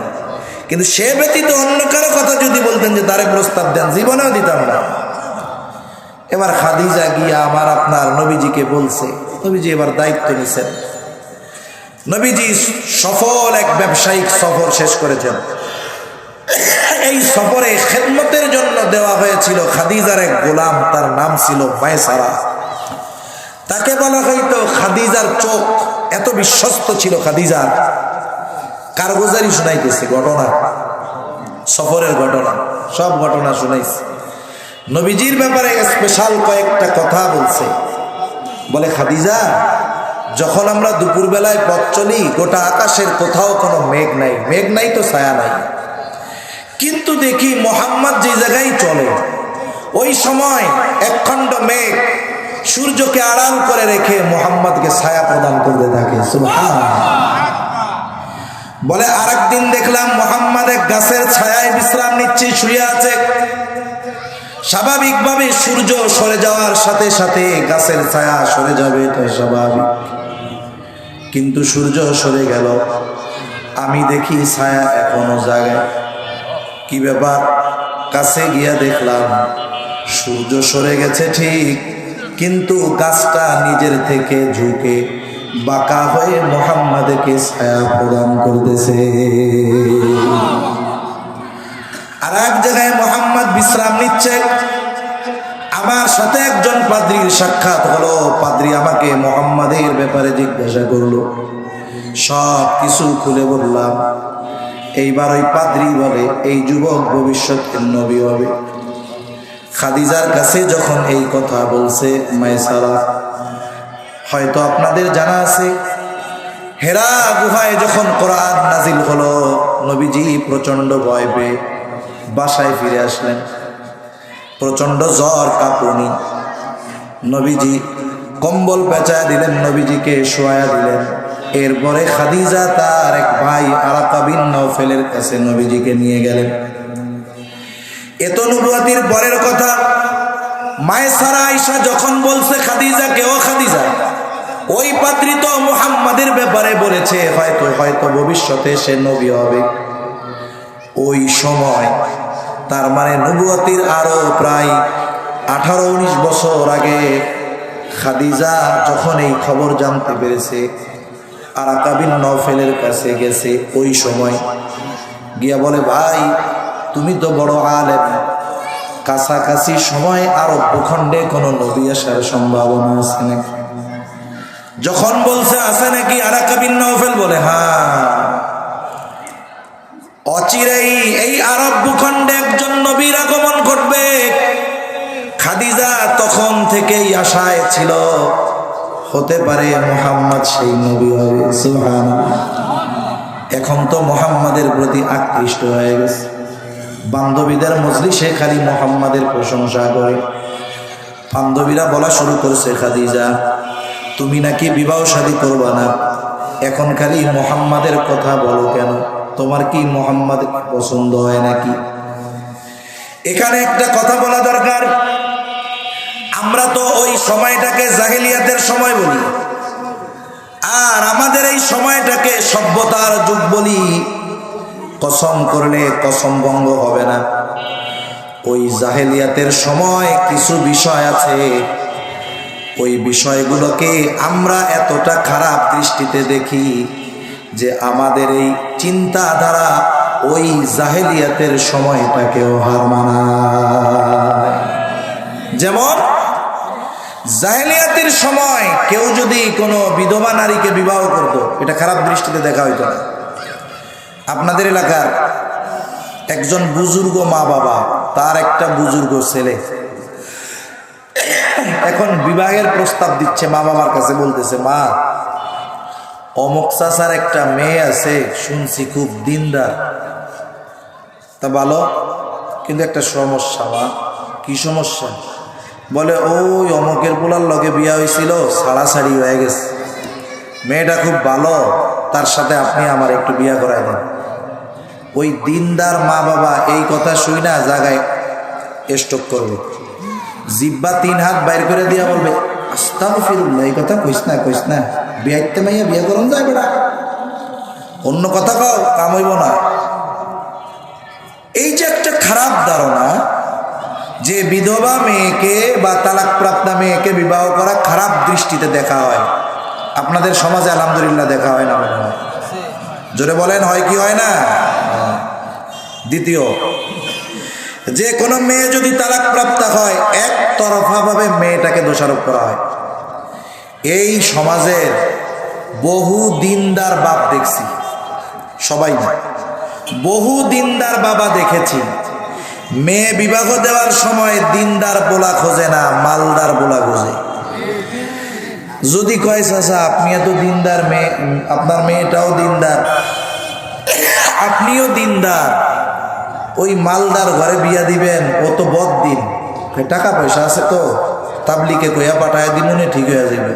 কিন্তু সে ব্যতীত অন্য কারো কথা যদি বলতেন যে তারে প্রস্তাব দেন, জীবনেও দিতাম না। এবার খাদিজা গিয়া আমার আপনার নবীজিকে বলছে, নবীজি এবার দায়িত্ব নিছেন। নবীজি সফল এক ব্যবসায়িক সফর শেষ করেছেন। এই সফরে খেদমতের জন্য দেওয়া হয়েছিল খাদিজার এক গোলাম, তার নাম ছিল মায়সারা। তাকে বলা হইতো খাদিজার চোখ, এত বিশ্বস্ত ছিল খাদিজার। কারগুজারি শুনাইতেছে, ঘটনা, সফরের ঘটনা, সব ঘটনা শুনাইছে। নবীজির ব্যাপারে স্পেশাল কয়েকটা কথা বলছে। বলে, খাদিজা, যখন আমরা দুপুর বেলায় পথ চলি, গোটা আকাশের কোথাও কোনো মেঘ নাই, মেঘ নাই তো ছায়া নাই, কিন্তু দেখি মুহাম্মদ যে জায়গায় চলে ওই সময় একখণ্ড মেঘ সূর্যকে আড়াল করে রেখে মুহাম্মদকে ছায়া প্রদান করতে থাকে। সুবহানাল্লাহ। বলে, আরেকদিন দেখলাম মুহাম্মদ এক গাছের ছায়ায় বিশ্রাম নিচ্ছে, শুয়ে আছে। স্বাভাবিকভাবে সূর্য সরে যাওয়ার সাথে সাথে গাছের ছায়া সরে যাবে, এটা স্বাভাবিক, কিন্তু সূর্য সরে গেল, আমি দেখি ছায়া এখনো জায়গায়। কি ব্যাপার? কাছে গিয়া দেখলাম সূর্য সরে গেছে ঠিক, কিন্তু গাছটা নিজের থেকে ঝুঁকে বাঁকা হয়ে মুহাম্মদকে ছায়া প্রদান করতেছে। আর এক জায়গায় মুহাম্মদ বিশ্রাম নিচ্ছে। আমার সাথে একজন পাদ্রীর সাক্ষাৎ হলো। পাদ্রী আমাকে মুহাম্মদের ব্যাপারে জিজ্ঞাসা করলো, সব কিছু খুলে বললাম। এইবার ওই পাদ্রী বলে, এই যুবক ভবিষ্যতের নবী হবে। খাদিজার কাছে যখন এই কথা বলছে মায়সারা, হয়তো আপনাদের জানা আছে, হেরা গুহায় যখন কোরআন নাজিল হলো, নবীজি প্রচন্ড ভয় পেয়ে বাসায় ফিরে আসলেন। প্রচন্ড জ্বর, কাঁপুনি। নবীজি কম্বল পেঁচায় দিলেন, নবীজিকে শোয়া দিলেন। এরপরে খাদিজা তার এক ভাই আরাকা বিন নওফেলের কাছে নবীজিকে নিয়ে গেলেন। এত নবুয়তির পরের কথা মায়সারা আয়েশা যখন বলছে খাদিজাকে, ও খাদিজা, ওই পাত্রী তো মুহাম্মাদের ব্যাপারে বলেছে, হয়তো ভবিষ্যতে সে নবী হবে। ওই সময়, তার মানে নবুয়তির আরো প্রায় 18-19 বছর আগে খাদিজা যখন এই খবর জানতে পেরেছে, আরাকা বিন নওফেলের কাছে গেছে। ওই সময় গিয়া বলে, ভাই, তুমি তো বড় আলেম, কাছাকাছি সময় আরব ভূখণ্ডে কোন নবী আসার সম্ভাবনা আছে নাকি? যখন বলছে আছে নাকি, আরাকা বিন নওফেল বলে, হ্যাঁ, অচিরেই এই আরব ভূখণ্ডে একজন নবীর আগমন ঘটবে। খাদিজা তখন থেকেই আশায় ছিল, হতে পারে মুহাম্মদ সেই নবী হবে। সুবহানাল্লাহ। এখন তো মুহাম্মাদের প্রতি আকৃষ্ট হয়ে গেছে। বান্ধবীদের মজলিসে খালি মুহাম্মাদের প্রশংসা করে। বান্ধবীরা বলা শুরু করছে, খাদিজা, তুমি নাকি বিবাহ শাদী করবা না, এখন খালি মুহাম্মাদের কথা বলো কেন? তোমার কি মুহাম্মদ পছন্দ হয় নাকি? এখানে একটা কথা বলা দরকার। আমরা তো ওই সময়টাকে জাহেলিয়াতের সময় বলি, আর আমাদের এই সময়টাকে সভ্যতার যুগ বলি। কসম করলে কসম ভঙ্গ হবে না। ওই জাহেলিয়াতের সময় কিছু বিষয় আছে, ওই বিষয়গুলোকে আমরা এতটা খারাপ দৃষ্টিতে দেখি যে আমাদের এই চিন্তাধারা ওই জাহেলিয়াতের সময়টাকেও হার মানায়। যেমন জাহেলিয়াতের সময় কেউ যদি কোনো বিধবা নারীকে বিবাহ করত, এটা খারাপ দৃষ্টিতে দেখা হইতো না। আপনাদের এলাকার একজন বুজুর্গ মা বাবা, তার একটা বুজুর্গ ছেলে এখন বিবাহের প্রস্তাব দিচ্ছে মা বাবার কাছে, বলতেছে, মা, অমুক চাচার একটা মেয়ে আছে, শুনছি খুব দিনদার। তা ভালো, কিন্তু একটা সমস্যা। মা, কি সমস্যা? বলে, ওই অমুকের পোলার লগে বিয়া হয়েছিল, ছাড়াছাড়ি হয়ে গেছে, মেয়েটা খুব ভালো, তার সাথে আপনি আমার একটু বিয়া করাই দেন। ওই দিনদার মা বাবা এই কথা শুই না জায়গায় স্টক করবে, জিব্বা 3 হাত বাইর করে দিয়া বলবে আস্তাগফিরুল্লাহ, এই কথা কইস না বিয়াইতে মাইয়া বিয়া করন যায় বেড়া, অন্য কথা কও, কাম হইব না। এই যে একটা খারাপ ধারণা যে বিধবা মেয়েকে বা তালাকপ্রাপ্ত মেয়েকে বিবাহ করা খারাপ দৃষ্টিতে দেখা হয়, আপনাদের সমাজে আলহামদুলিল্লাহ দেখা হয় না? জোরে বলেন, হয় কি হয় না? দ্বিতীয়, যে কোনো মেয়ে যদি তালাকপ্রাপ্ত হয় একতরফা ভাবে মেয়েটাকে দোষারোপ করা হয়। এই সমাজের বহু দিনদার বাপ দেখছি, সবাই না, বহু দিনদার বাবা দেখেছি, মেয়ে বিবাহ দেওয়ার সময় দিনদার বোলা খোঁজে না, মালদার বোলা খোঁজে। যদি কয় চাচা আপনি এত দিনদার, মেয়ে আপনার মেয়েটাও দিনদার, আপনিও দিনদার, ওই মালদার ঘরে বিয়া দিবেন, ও তো বদ দিন, টাকা পয়সা আছে তো তাবলিকে কইয়া পাঠায় দিমুনে ঠিক হয়ে যাবে।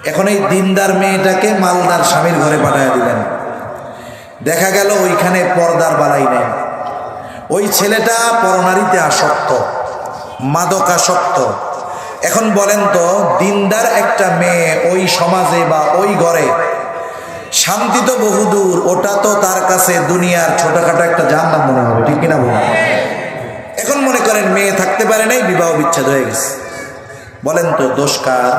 এখন এই দিনদার মেয়েটাকে মালদার স্বামীর ঘরে পাঠায় দিলেন, দেখা গেল ওইখানে পর্দার বালাই নেই, ওই ছেলেটা পরনারীতে আসক্ত, মাদকাসক্ত। এখন বলেন তো, দিনদার একটা মেয়ে ওই সমাজে বা ওই ঘরে শান্তি তো বহুদূর, ওটা তো তার কাছে দুনিয়ার ছোটখাটো একটা জান্নাত মনে হবে, ঠিক কিনা বলেন? এখন মনে করেন মেয়ে থাকতে পারে নাই, বিবাহ বিচ্ছেদ হয়ে গেছে, বলেন তো দোষ কার?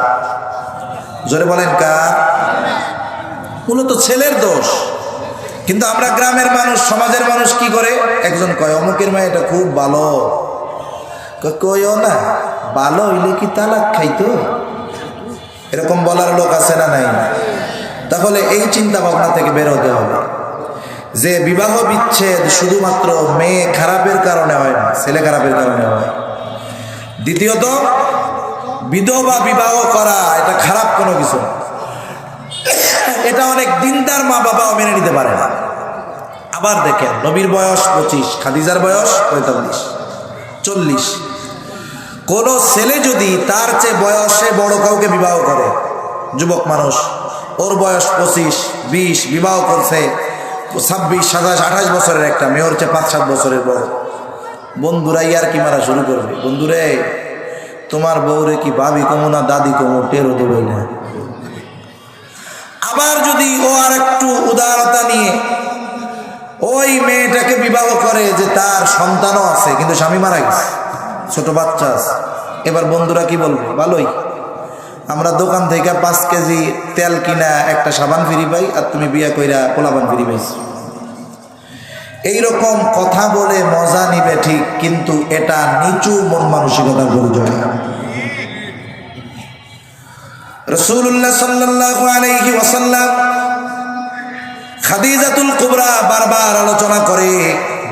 জোরে বলেন কার? মূলত ছেলের দোষ। কিন্তু আমরা গ্রামের মানুষ, সমাজের মানুষ কি করে, একজন কয় অমুকের মেয়ে এটা খুব ভালো, কইও না, ভালো হইলে কি তালাক খাইতো? এরকম বলার লোক আছে না নাই? তাহলে এই চিন্তা ভাবনা থেকে বের হতে হবে যে বিবাহ বিচ্ছেদ শুধুমাত্র মেয়ে খারাপের কারণে হয় না, ছেলে খারাপের কারণে হয়। দ্বিতীয়ত, বিধবা বিবাহ করা এটা খারাপ কোনো কিছু না, এটা অনেক দিনদার মা বাবাও মেনে নিতে পারে না। আবার দেখেন, নবীর বয়স 25, খাদিজার বয়স 45, 40। কোন ছেলে যদি তার চেয়ে বয়সে বড় কাউকে বিবাহ করে, যুবক মানুষ, ওর বয়স 25, 20, বিবাহ করছে 26, 27, 28 বছরের একটা মেয়ে, ওর চেয়ে 5-7 বছরের বড়, বন্ধুরা ইয়ার কি মারা শুরু করবে, বন্ধুরে তোমার বউরে কি ভাবি কমু না দাদি কমু, টেরও দেবই না। আবার যদি ও আর একটু উদারতা নিয়ে ওই মেয়েটাকে বিবাহ করে, যে তার সন্তানও আছে কিন্তু স্বামী মারা গেছে, ছোট বাচ্চা আছে, এবার বন্ধুরা কি বলবে, ভালোই, আমরা দোকান থেকে 5 কেজি তেল কিনা একটা সাবান ফ্রি পাই, আর তুমি বিয়া কইরা পোলাপান ফ্রি পাইছো। এইরকম কথা বলে মজা নিবে ঠিক, কিন্তু এটা নিচু মন মানসিকতার পরিচয়। রাসূলুল্লাহ সাল্লাল্লাহু আলাইহি ওয়াসাল্লাম খাদিজাতুল কুবরা বারবার আলোচনা করে,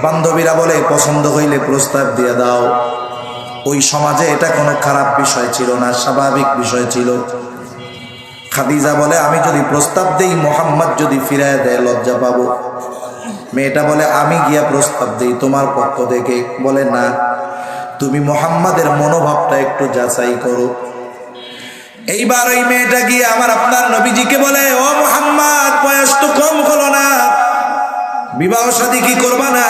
বান্ধবীরা বলে পছন্দ হইলে প্রস্তাব দিয়ে দাও। ওই সমাজে এটা কোনো খারাপ বিষয় ছিল না, স্বাভাবিক বিষয় ছিল। খাদিজা বলে আমি যদি প্রস্তাব দেই, মোহাম্মদ যদি ফিরায় দেয় লজ্জা পাবো। মেয়েটা বলে আমি গিয়া প্রস্তাব দেই তোমার পক্ষ থেকে। বলে না, তুমি মোহাম্মদের মনোভাবটা একটু যাচাই করো। এইবার ওই মেয়েটা গিয়ে আমার আপনার নবীজিকে বলে, ও মুহাম্মদ, বয়স তো কম হলো না, বিবাহ শাদী কি করবা না?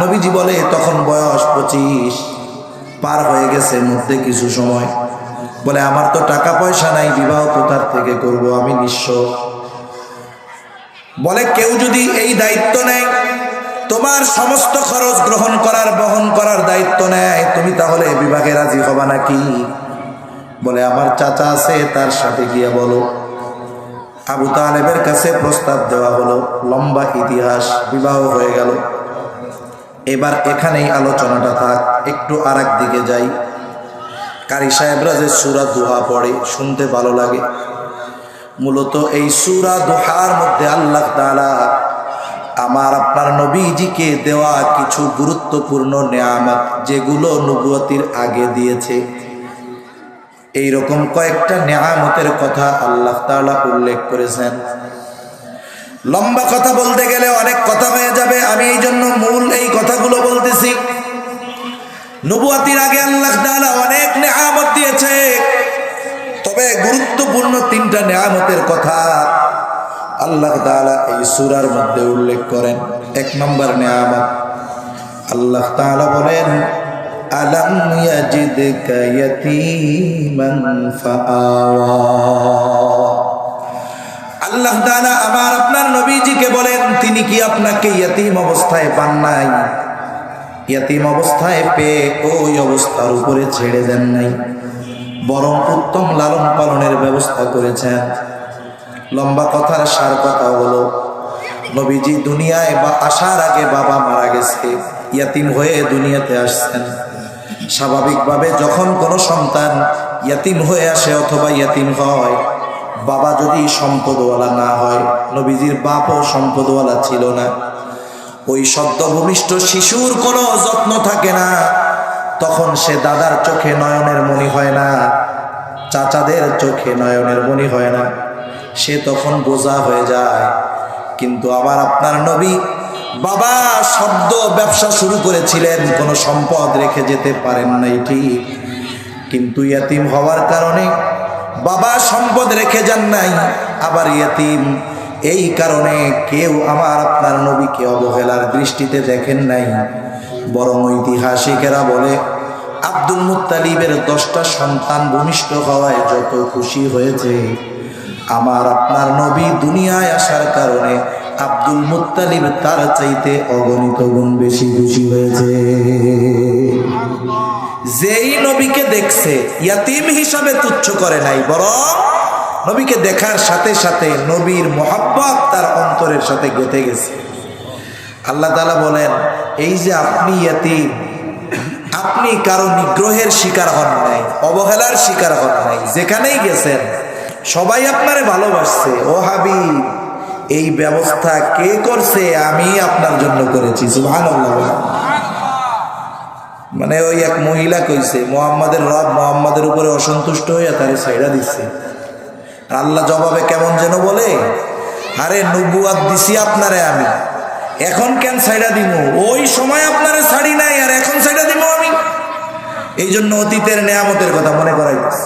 নবীজি বলে তখন বয়স 25 পার হয়ে গেছে, মধ্যে কিছু সময়। বলে আমার তো টাকা পয়সা নাই, বিবাহ কোথার থেকে করব, আমি নিঃস্ব। বলে কেউ যদি এই দায়িত্ব নেয়, তোমার সমস্ত খরচ গ্রহণ করার বহন করার দায়িত্ব নেয়, তুমি তাহলে বিবাহে রাজি হবা নাকি? বলে আমার চাচা আছে, তার সাথে গিয়ে বলো। আবু তালেবের কাছে প্রস্তাব দেওয়া হলো, লম্বা ইতিহাস, বিবাহ হয়ে গেল। এবার এখানেই আলোচনাটা থাক, একটু আরেক দিকে যাই। কারি সাহেবরা যে সূরা দুহা পড়ে শুনতে ভালো লাগে। মূলত এই সূরা দুহার মধ্যে আল্লাহ তাআলা আমার আপনার নবীজিকে দেওয়া কিছু গুরুত্বপূর্ণ নেয়ামত, যেগুলো নবুয়তির আগে দিয়েছে, এইরকম কয়েকটা নেয়ামতের কথা আল্লাহ তাআলা উল্লেখ করেছেন। লম্বা কথা বলতে গেলে অনেক কথা হয়ে যাবে, আমি এই জন্য মূল এই কথাগুলো বলতেছি। নবুয়তির আগে আল্লাহ তাআলা অনেক নেয়ামত দিয়েছে, তবে গুরুত্বপূর্ণ 3টা নেয়ামতের কথা আল্লাহ তাআলা এই সূরার মধ্যে উল্লেখ করেন। এক নম্বর নিয়ামত আল্লাহ তাআলা বলেন, আলাম ইয়াজিদকা ইয়াতীমান ফাআওয়া। আল্লাহ তাআলা আমার আপনার নবীজিকে বলেন, তিনি কি আপনাকে ইয়াতীম অবস্থায় পান নাই? ইয়াতীম অবস্থায় পেয়ে ওই অবস্থার উপরে ছেড়ে দেন নাই, বরং উত্তম লালন পালনের ব্যবস্থা করেছেন। লম্বা কথার সার কথা হলো, নবীজি দুনিয়ায় বা আসার আগে বাবা মারা গেছে, ইয়াতীম হয়ে দুনিয়াতে আসছেন। স্বাভাবিকভাবে যখন কোনো সন্তান ইয়াতীম হয়ে আসে অথবা ইয়াতীম হয়, বাবা যদি সম্পদওয়ালা না হয়, নবীজির বাপও সম্পদওয়ালা ছিল না, ওই সদ্যভূমিষ্ঠ শিশুর কোনো যত্ন থাকে না। তখন সে দাদার চোখে নয়নের মণি হয় না, চাচাদের চোখে নয়নের মণি হয় না, সে তখন বোঝা হয়ে যায়। কিন্তু আবার আপনার নবী বাবা শব্দ ব্যবসা শুরু করেছিলেন, কোনো সম্পদ রেখে যেতে পারেন নাই ঠিক, কিন্তু ইয়াতীম হওয়ার কারণে বাবা সম্পদ রেখে যান নাই, আবার ইয়াতীম এই কারণে কেউ আমার আপনার নবীকে অবহেলার দৃষ্টিতে দেখেন নাই। বরং ঐতিহাসিকেরা বলে, আব্দুল মুত্তালিবের 10টা সন্তান ভূমিষ্ঠ হওয়ায় যত খুশি হয়েছে, আমার আপনার নবী দুনিয়ায় আসার কারণে আব্দুল মুত্তালিব তার চাইতে অগণিত গুণ বেশি খুশি হয়েছে। যেই নবীকে দেখছে ইয়াতীম হিসাবে তুচ্ছ করে নাই, বরং নবীকে দেখার সাথে সাথে নবীর মহব্বত তার অন্তরের সাথে গেঁথে গেছে। আল্লাহ তাআলা বলেন, এই যে আপনি ইয়াতীম, আপনি কারো নিগ্রহের শিকার হন নাই, অবহেলার শিকার হন নাই, যেখানেই গেছেন সবাই আপনারে ভালোবাসছে। ও হাবিব, এই ব্যবস্থা কে করছে? আমি আপনার জন্য করেছি। সুবহানাল্লাহ। মানে ওই এক মহিলা কইছে, মুহাম্মাদের রব মুহাম্মাদের উপরে অসন্তুষ্ট হয়ে তারে ছাইড়া দিচ্ছে। আল্লাহ জবাবে কেমন যেন বলে, আরে নবুয়াত দিছি আপনারে আমি, এখন কেন ছাইড়া দিব? ওই সময় আপনারে ছাড়ি নাই, আর এখন ছাইড়া দিব আমি? এই জন্য অতীতের নেয়ামতের কথা মনে করাইতেছে।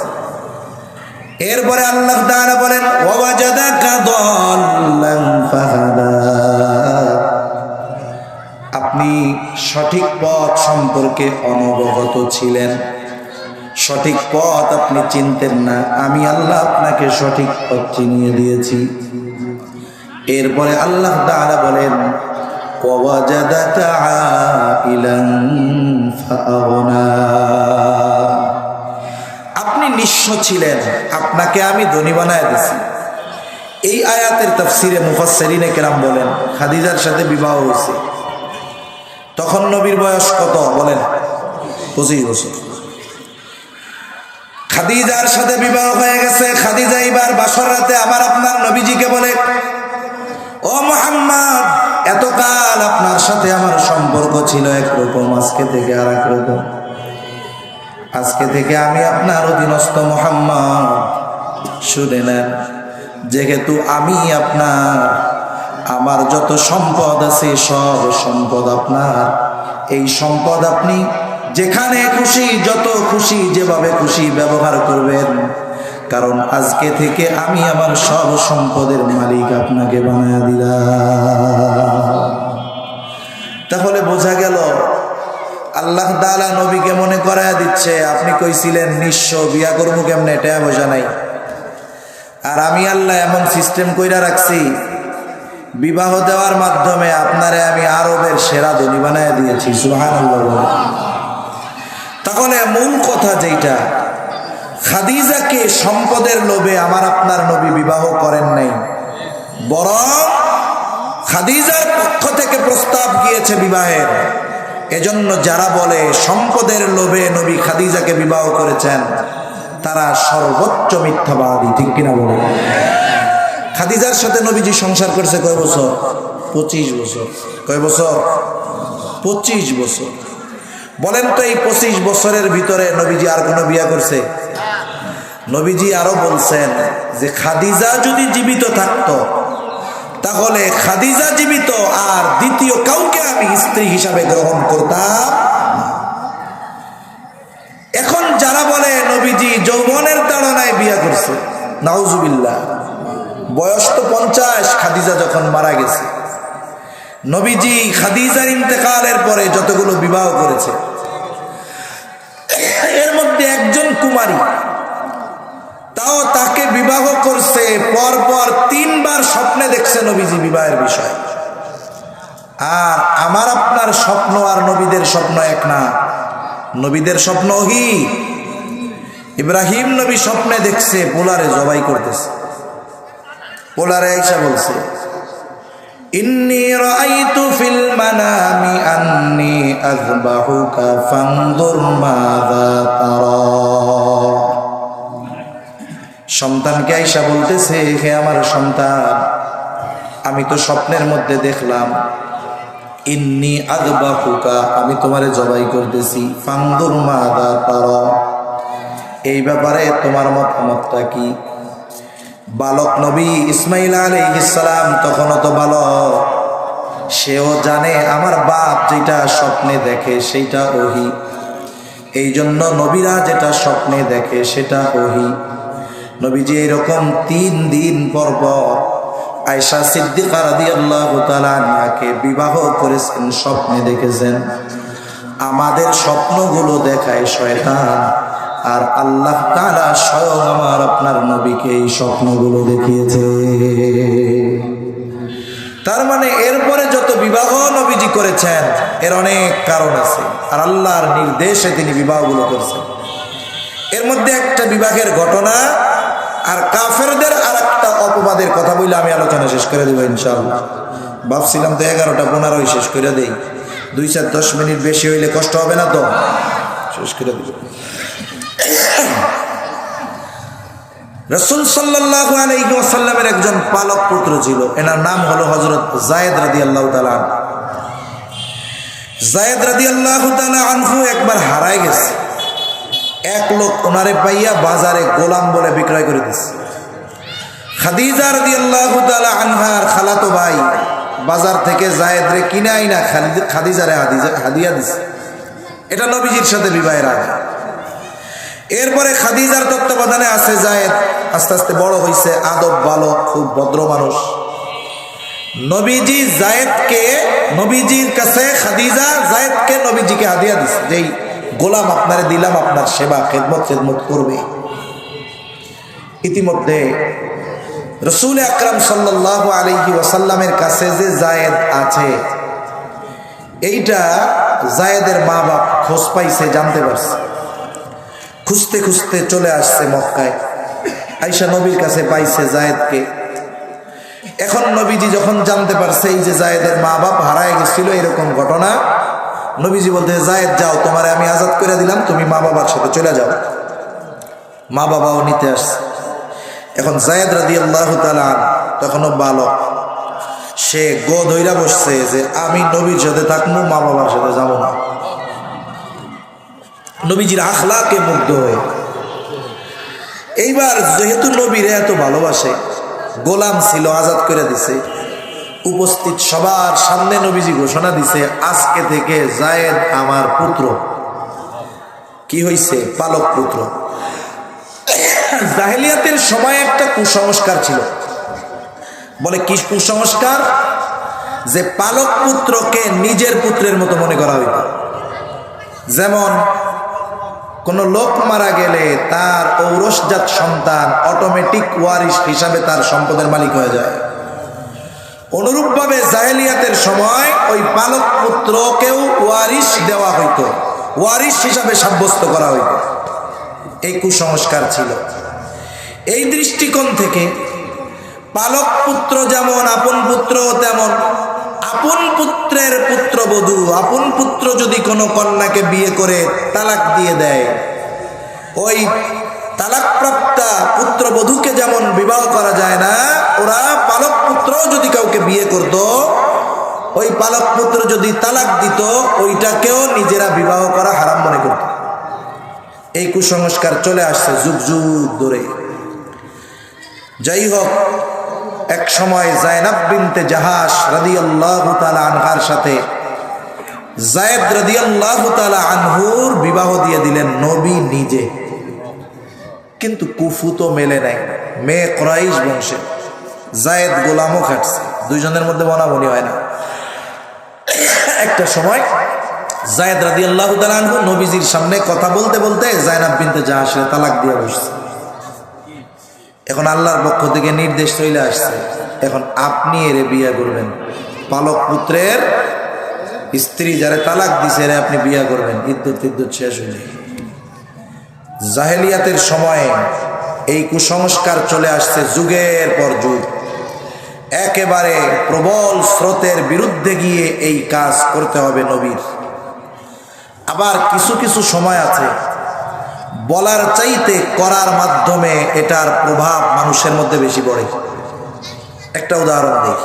এরপরে আল্লাহ তাআলা বলেন, ওয়াজাদাকা দাল্লান ফাহাদা। আপনি সঠিক পথ সম্পর্কে অনবগত ছিলেন, সঠিক পথ আপনি চিনতেন না, আমি আল্লাহ আপনাকে সঠিক পথ চিনিয়ে দিয়েছি। এরপরে আল্লাহ তাআলা বলেন, ওয়াজাদাকা আইলান ফাআগনা। আপনি নিঃস্ব ছিলেন, আপনাকে আমি ধনী বানায় দিয়েছি। এই আয়াতের তাফসিরে মুফাসসিরিনে কেরাম বলেন, খাদিজার সাথে বিবাহ হয়েছে, তখন নবীর বয়স কত বলেন? 25 বছর। খাদিজার সাথে বিবাহ হয়ে গেছে। খাদিজা এবার বাসর রাতে আমার আপনার নবীজিকে বলে, ও মুহাম্মদ, এতকাল আপনার সাথে আমার সম্পর্ক ছিল একরকম, আজকে থেকে আর এক রকম। আজকে থেকে আমি আপনার অধীনস্থ মুহাম্মদ। শুনে নেন, যেহেতু আমি আপনার, আমার যত সম্পদ আছে সব সম্পদ আপনার। এই সম্পদ আপনি যেখানে খুশি, যত খুশি, যেভাবে খুশি ব্যবহার করবেন, কারণ আজকে থেকে আমি আমার সব সম্পদের মালিক আপনাকে বানায়া দিলাম। তাহলে বোঝা গেল আল্লাহ তাআলা নবীকে মনে করায়া দিচ্ছে, আপনি কইছিলেন নিঃস্ব, বিয়া করবো কেমনে, টাকা পয়সা নাই, আর আমি আল্লাহ এমন সিস্টেম কইরা রাখছি, বিবাহ দেওয়ার মাধ্যমে আপনারে আমি আরবের সেরা ধনী বানায় দিয়েছি। সুবহানাল্লাহ। তাহলে মূল কথা যেটা, খাদিজাকে সম্পদের লোভে আমার আপনার নবী বিবাহ করেন নাই, বরং খাদিজার পক্ষ থেকে প্রস্তাব গিয়েছে বিবাহের। এজন্য যারা বলে সম্পদের লোভে নবী খাদিজাকে বিবাহ করেছেন, তারা সর্বোচ্চ মিথ্যাবাদী। ঠিক কিনা বলে? খাদিজার সাথে নবীজি সংসার করেছে কয় বছর? 25 বছর। কয় বছর? 25 বছর। বলেন তো, এই 25 বছরের ভিতরে নবীজি আর কোনো বিয়া করছে? নবীজি আরো বলছেন যে খাদিজা যদি জীবিত থাকতো, তাহলে খাদিজা জীবিত আর দ্বিতীয় কাউকে আমি স্ত্রী হিসাবে গ্রহণ করতাম। এখন যারা বলে নবীজি যৌবনের তাড়নায় বিয়া করছে, নাউজুবিল্লাহ, বয়স তো 50। খাদিজা যখন মারা গেছে, নবীজি খাদিজার ইন্তেকালের পরে যতগুলো বিবাহ করেছে এর মধ্যে একজন কুমারী, তাও তাকে বিবাহ করছে পরপর 3 বার স্বপ্নে দেখছে নবীজি বিবাহের বিষয়। আর আমার আপনার স্বপ্ন আর নবীদের স্বপ্ন এক না। নবীদের স্বপ্ন ওহি। ইব্রাহিম নবী স্বপ্নে দেখছে পোলারে জবাই করতেছে। পোলারে আইসা বলছে, ইন্নী রাআইতু ফিল মানামি আন্নী আযবাহুকা ফানজুর মাযা তারা। সন্তানকে আইসা বলতেছে, হে আমার সন্তান, আমি তো স্বপ্নের মধ্যে দেখলাম ইন্নী আযবাহুকা, আমি তোমারে জবাই করতেছি, ফানজুর মাযা তারা, এই ব্যাপারে তোমার মতামতটা কি? বালক নবী ইসমাইল আলাইহিস সালাম তখনও তো বালক, সেও জানে আমার বাপ যেটা স্বপ্নে দেখে সেটা ওহী। এই জন্য নবীরা যেটা স্বপ্নে দেখে সেটা ওহী। নবীজি এরকম 3 দিন পর পর আয়েশা সিদ্দিকা রাদিয়াল্লাহু তাআলা আনহাকে বিবাহ করেছেন, স্বপ্নে দেখেছেন। আমাদের স্বপ্নগুলো দেখায় শয়তান, আর আল্লাহ তাআলা স্বয়ং আমার আপনার নবীকে এই স্বপ্নগুলো দেখিয়েছে। তার মানে এরপরে যত বিবাহ নবীজি করেছেন এর অনেক কারণ আছে, আর আল্লাহর নির্দেশে তিনি বিবাহগুলো করেছেন। এর মধ্যে একটা বিবাহের ঘটনা আর কাফেরদের আর একটা অপবাদের কথা বলে আমি আলোচনা শেষ করে দেবো ইনশাআল্লাহ। ভাবছিলাম তো 11টা 15 শেষ করে দেই, 2-4-10 মিনিট বেশি হইলে কষ্ট হবে না, তো শেষ করে দেব। রাসূল সাল্লাল্লাহু আলাইহি ওয়াসাল্লামের একজন পালক পুত্র ছিল, এনার নাম হলো হযরত যায়েদ রাদিয়াল্লাহু তাআলা আনহু। যায়েদ রাদিয়াল্লাহু তাআলা আনহু একবার হারায় গেছে। এক লোক ওনারে পাইয়া বাজারে গোলাম বলে বিক্রয় করে দিছে। খাদিজা রাদিয়াল্লাহু তাআলা আনহার খালাতো ভাই বাজার থেকে যায়েদ রে কিনে আইনা খাদিজারে হাদিয়া দিছে। এটা নবীজির সাথে বিবাহের আগে। এরপরে খাদিজার তত্ত্বাবধানে আছে যায়েদ, আস্তে আস্তে বড় হইছে, আদব ভালো, খুব ভদ্র মানুষ। নবীজি যায়েদকে, নবীজির কাছে খাদিজা যায়েদকে নবীজিকে হাদিয়া দিছে, যেই গোলাম আপনারে দিলাম আপনার সেবা খেদমত করবে। ইতিমধ্যে রাসূল আকরাম সাল্লাল্লাহু আলাইহি ওয়াসাল্লামের কাছে যে যায়েদ আছে, এইটা যায়েদের মা বাপ খোঁজ পাইছে, জানতে পারছে। খুঁজতে খুঁজতে চলে আসছে মক্কায়, আয়েশা নবীর কাছে পাইছে যায়েদকে। এখন নবীজি যখন জানতে পারছে এই যে যায়েদের মা বাপ হারায় গেছিল এরকম ঘটনা, নবীজি বলতে, যায়েদ যাও, তোমারে আমি আজাদ করে দিলাম, তুমি মা বাবার সাথে চলে যাও। মা বাবাও নিতে আসছে। এখন যায়েদ রাদিয়াল্লাহু তাআলা তখনও বালক, সে গো ধইরা বসছে যে আমি নবীর সাথে থাকবো, মা বাবার সাথে যাব না। নবীজির আখলাকে মুগ্ধ হয়ে এইবার যেহেতু নবীরে এত ভালোবাসে, গোলাম ছিল, আজাদ করে দিছে। উপস্থিত সবার সামনে নবীজি ঘোষণা দিছে, আজকে থেকে যায়েদ আমার পুত্র। কি হইছে? পালক পুত্র। জাহেলিয়াতের সময় একটা কুসংস্কার ছিল। বলে কি কুসংস্কার? যে পালক পুত্রকে নিজের পুত্রের মতো মনে করা হইত। যেমন কোন লোক মারা গেলে তার ঔরসজাত সন্তান অটোমেটিক ওয়ারিশ হিসাবে তার সম্পদের মালিক হয়ে যায়। অনুরূপভাবে জাহেলিয়াতের সময় ওই পালক পুত্রকেও ওয়ারিশ দেওয়া হইত, ওয়ারিশ হিসাবে সাব্যস্ত করা হইত। এই কুসংস্কার ছিল। এই দৃষ্টিকোণ থেকে পালক পুত্র যেমন আপন পুত্র, তেমন আপন পুত্রের পুত্রবধূ, আপন পুত্র যদি কোনো কন্যাকে বিয়ে করে তালাক দিয়ে দেয়, ওই তালাকপ্রাপ্তা পুত্রবধূকে যেমন বিবাহ করা যায় না, ওরা পালক পুত্র যদি কাউকে বিয়ে করত, ওই পালক পুত্র যদি তালাক দিত, ওইটাকেও নিজেরা বিবাহ করা হারাম মনে করত। এই কুসংস্কার চলে আসছে যুগ যুগ ধরে। যাই হোক, এক সময় যায়েনব বিনতে জাহাশ রাদিয়াল্লাহু তাআলা আনহার সাথে যায়েদ রাদিয়াল্লাহু তাআলা আনহুর বিবাহ দিয়ে দিলেন নবী নিজে। কিন্তু কুফু তো মেলে নাই, মেয়ে কুরাইশ বংশে। জায়েদ গোলামও খাটছে, দুইজনের মধ্যে বনাবনি হয় না। একটা সময় জায়েদ রাদিয়াল্লাহু তাআলা আনহু নবীজির সামনে কথা বলতে বলতে জায়নাব বিনতে জাহাশকে তালাক দিয়ে বসছে। এখন আল্লাহর পক্ষ থেকে নির্দেশ চলে আসছে, এখন আপনি এরে বিয়ে করবেন, পালক পুত্রের স্ত্রী যারা তালাক দিছে এরা আপনি বিয়ে করবেন, ইদ্যুৎ শেষ হইলে। জাহেলিয়াতের সময়ে এই কুসংস্কার চলে আসছে যুগের পর যুগ, একেবারে প্রবল স্রোতের বিরুদ্ধে গিয়ে এই কাজ করতে হবে নবীর। আবার কিছু কিছু সময় আছে বলার চাইতে করার মাধ্যমে এটার প্রভাব মানুষের মধ্যে বেশি পড়ে। একটা উদাহরণ দিই,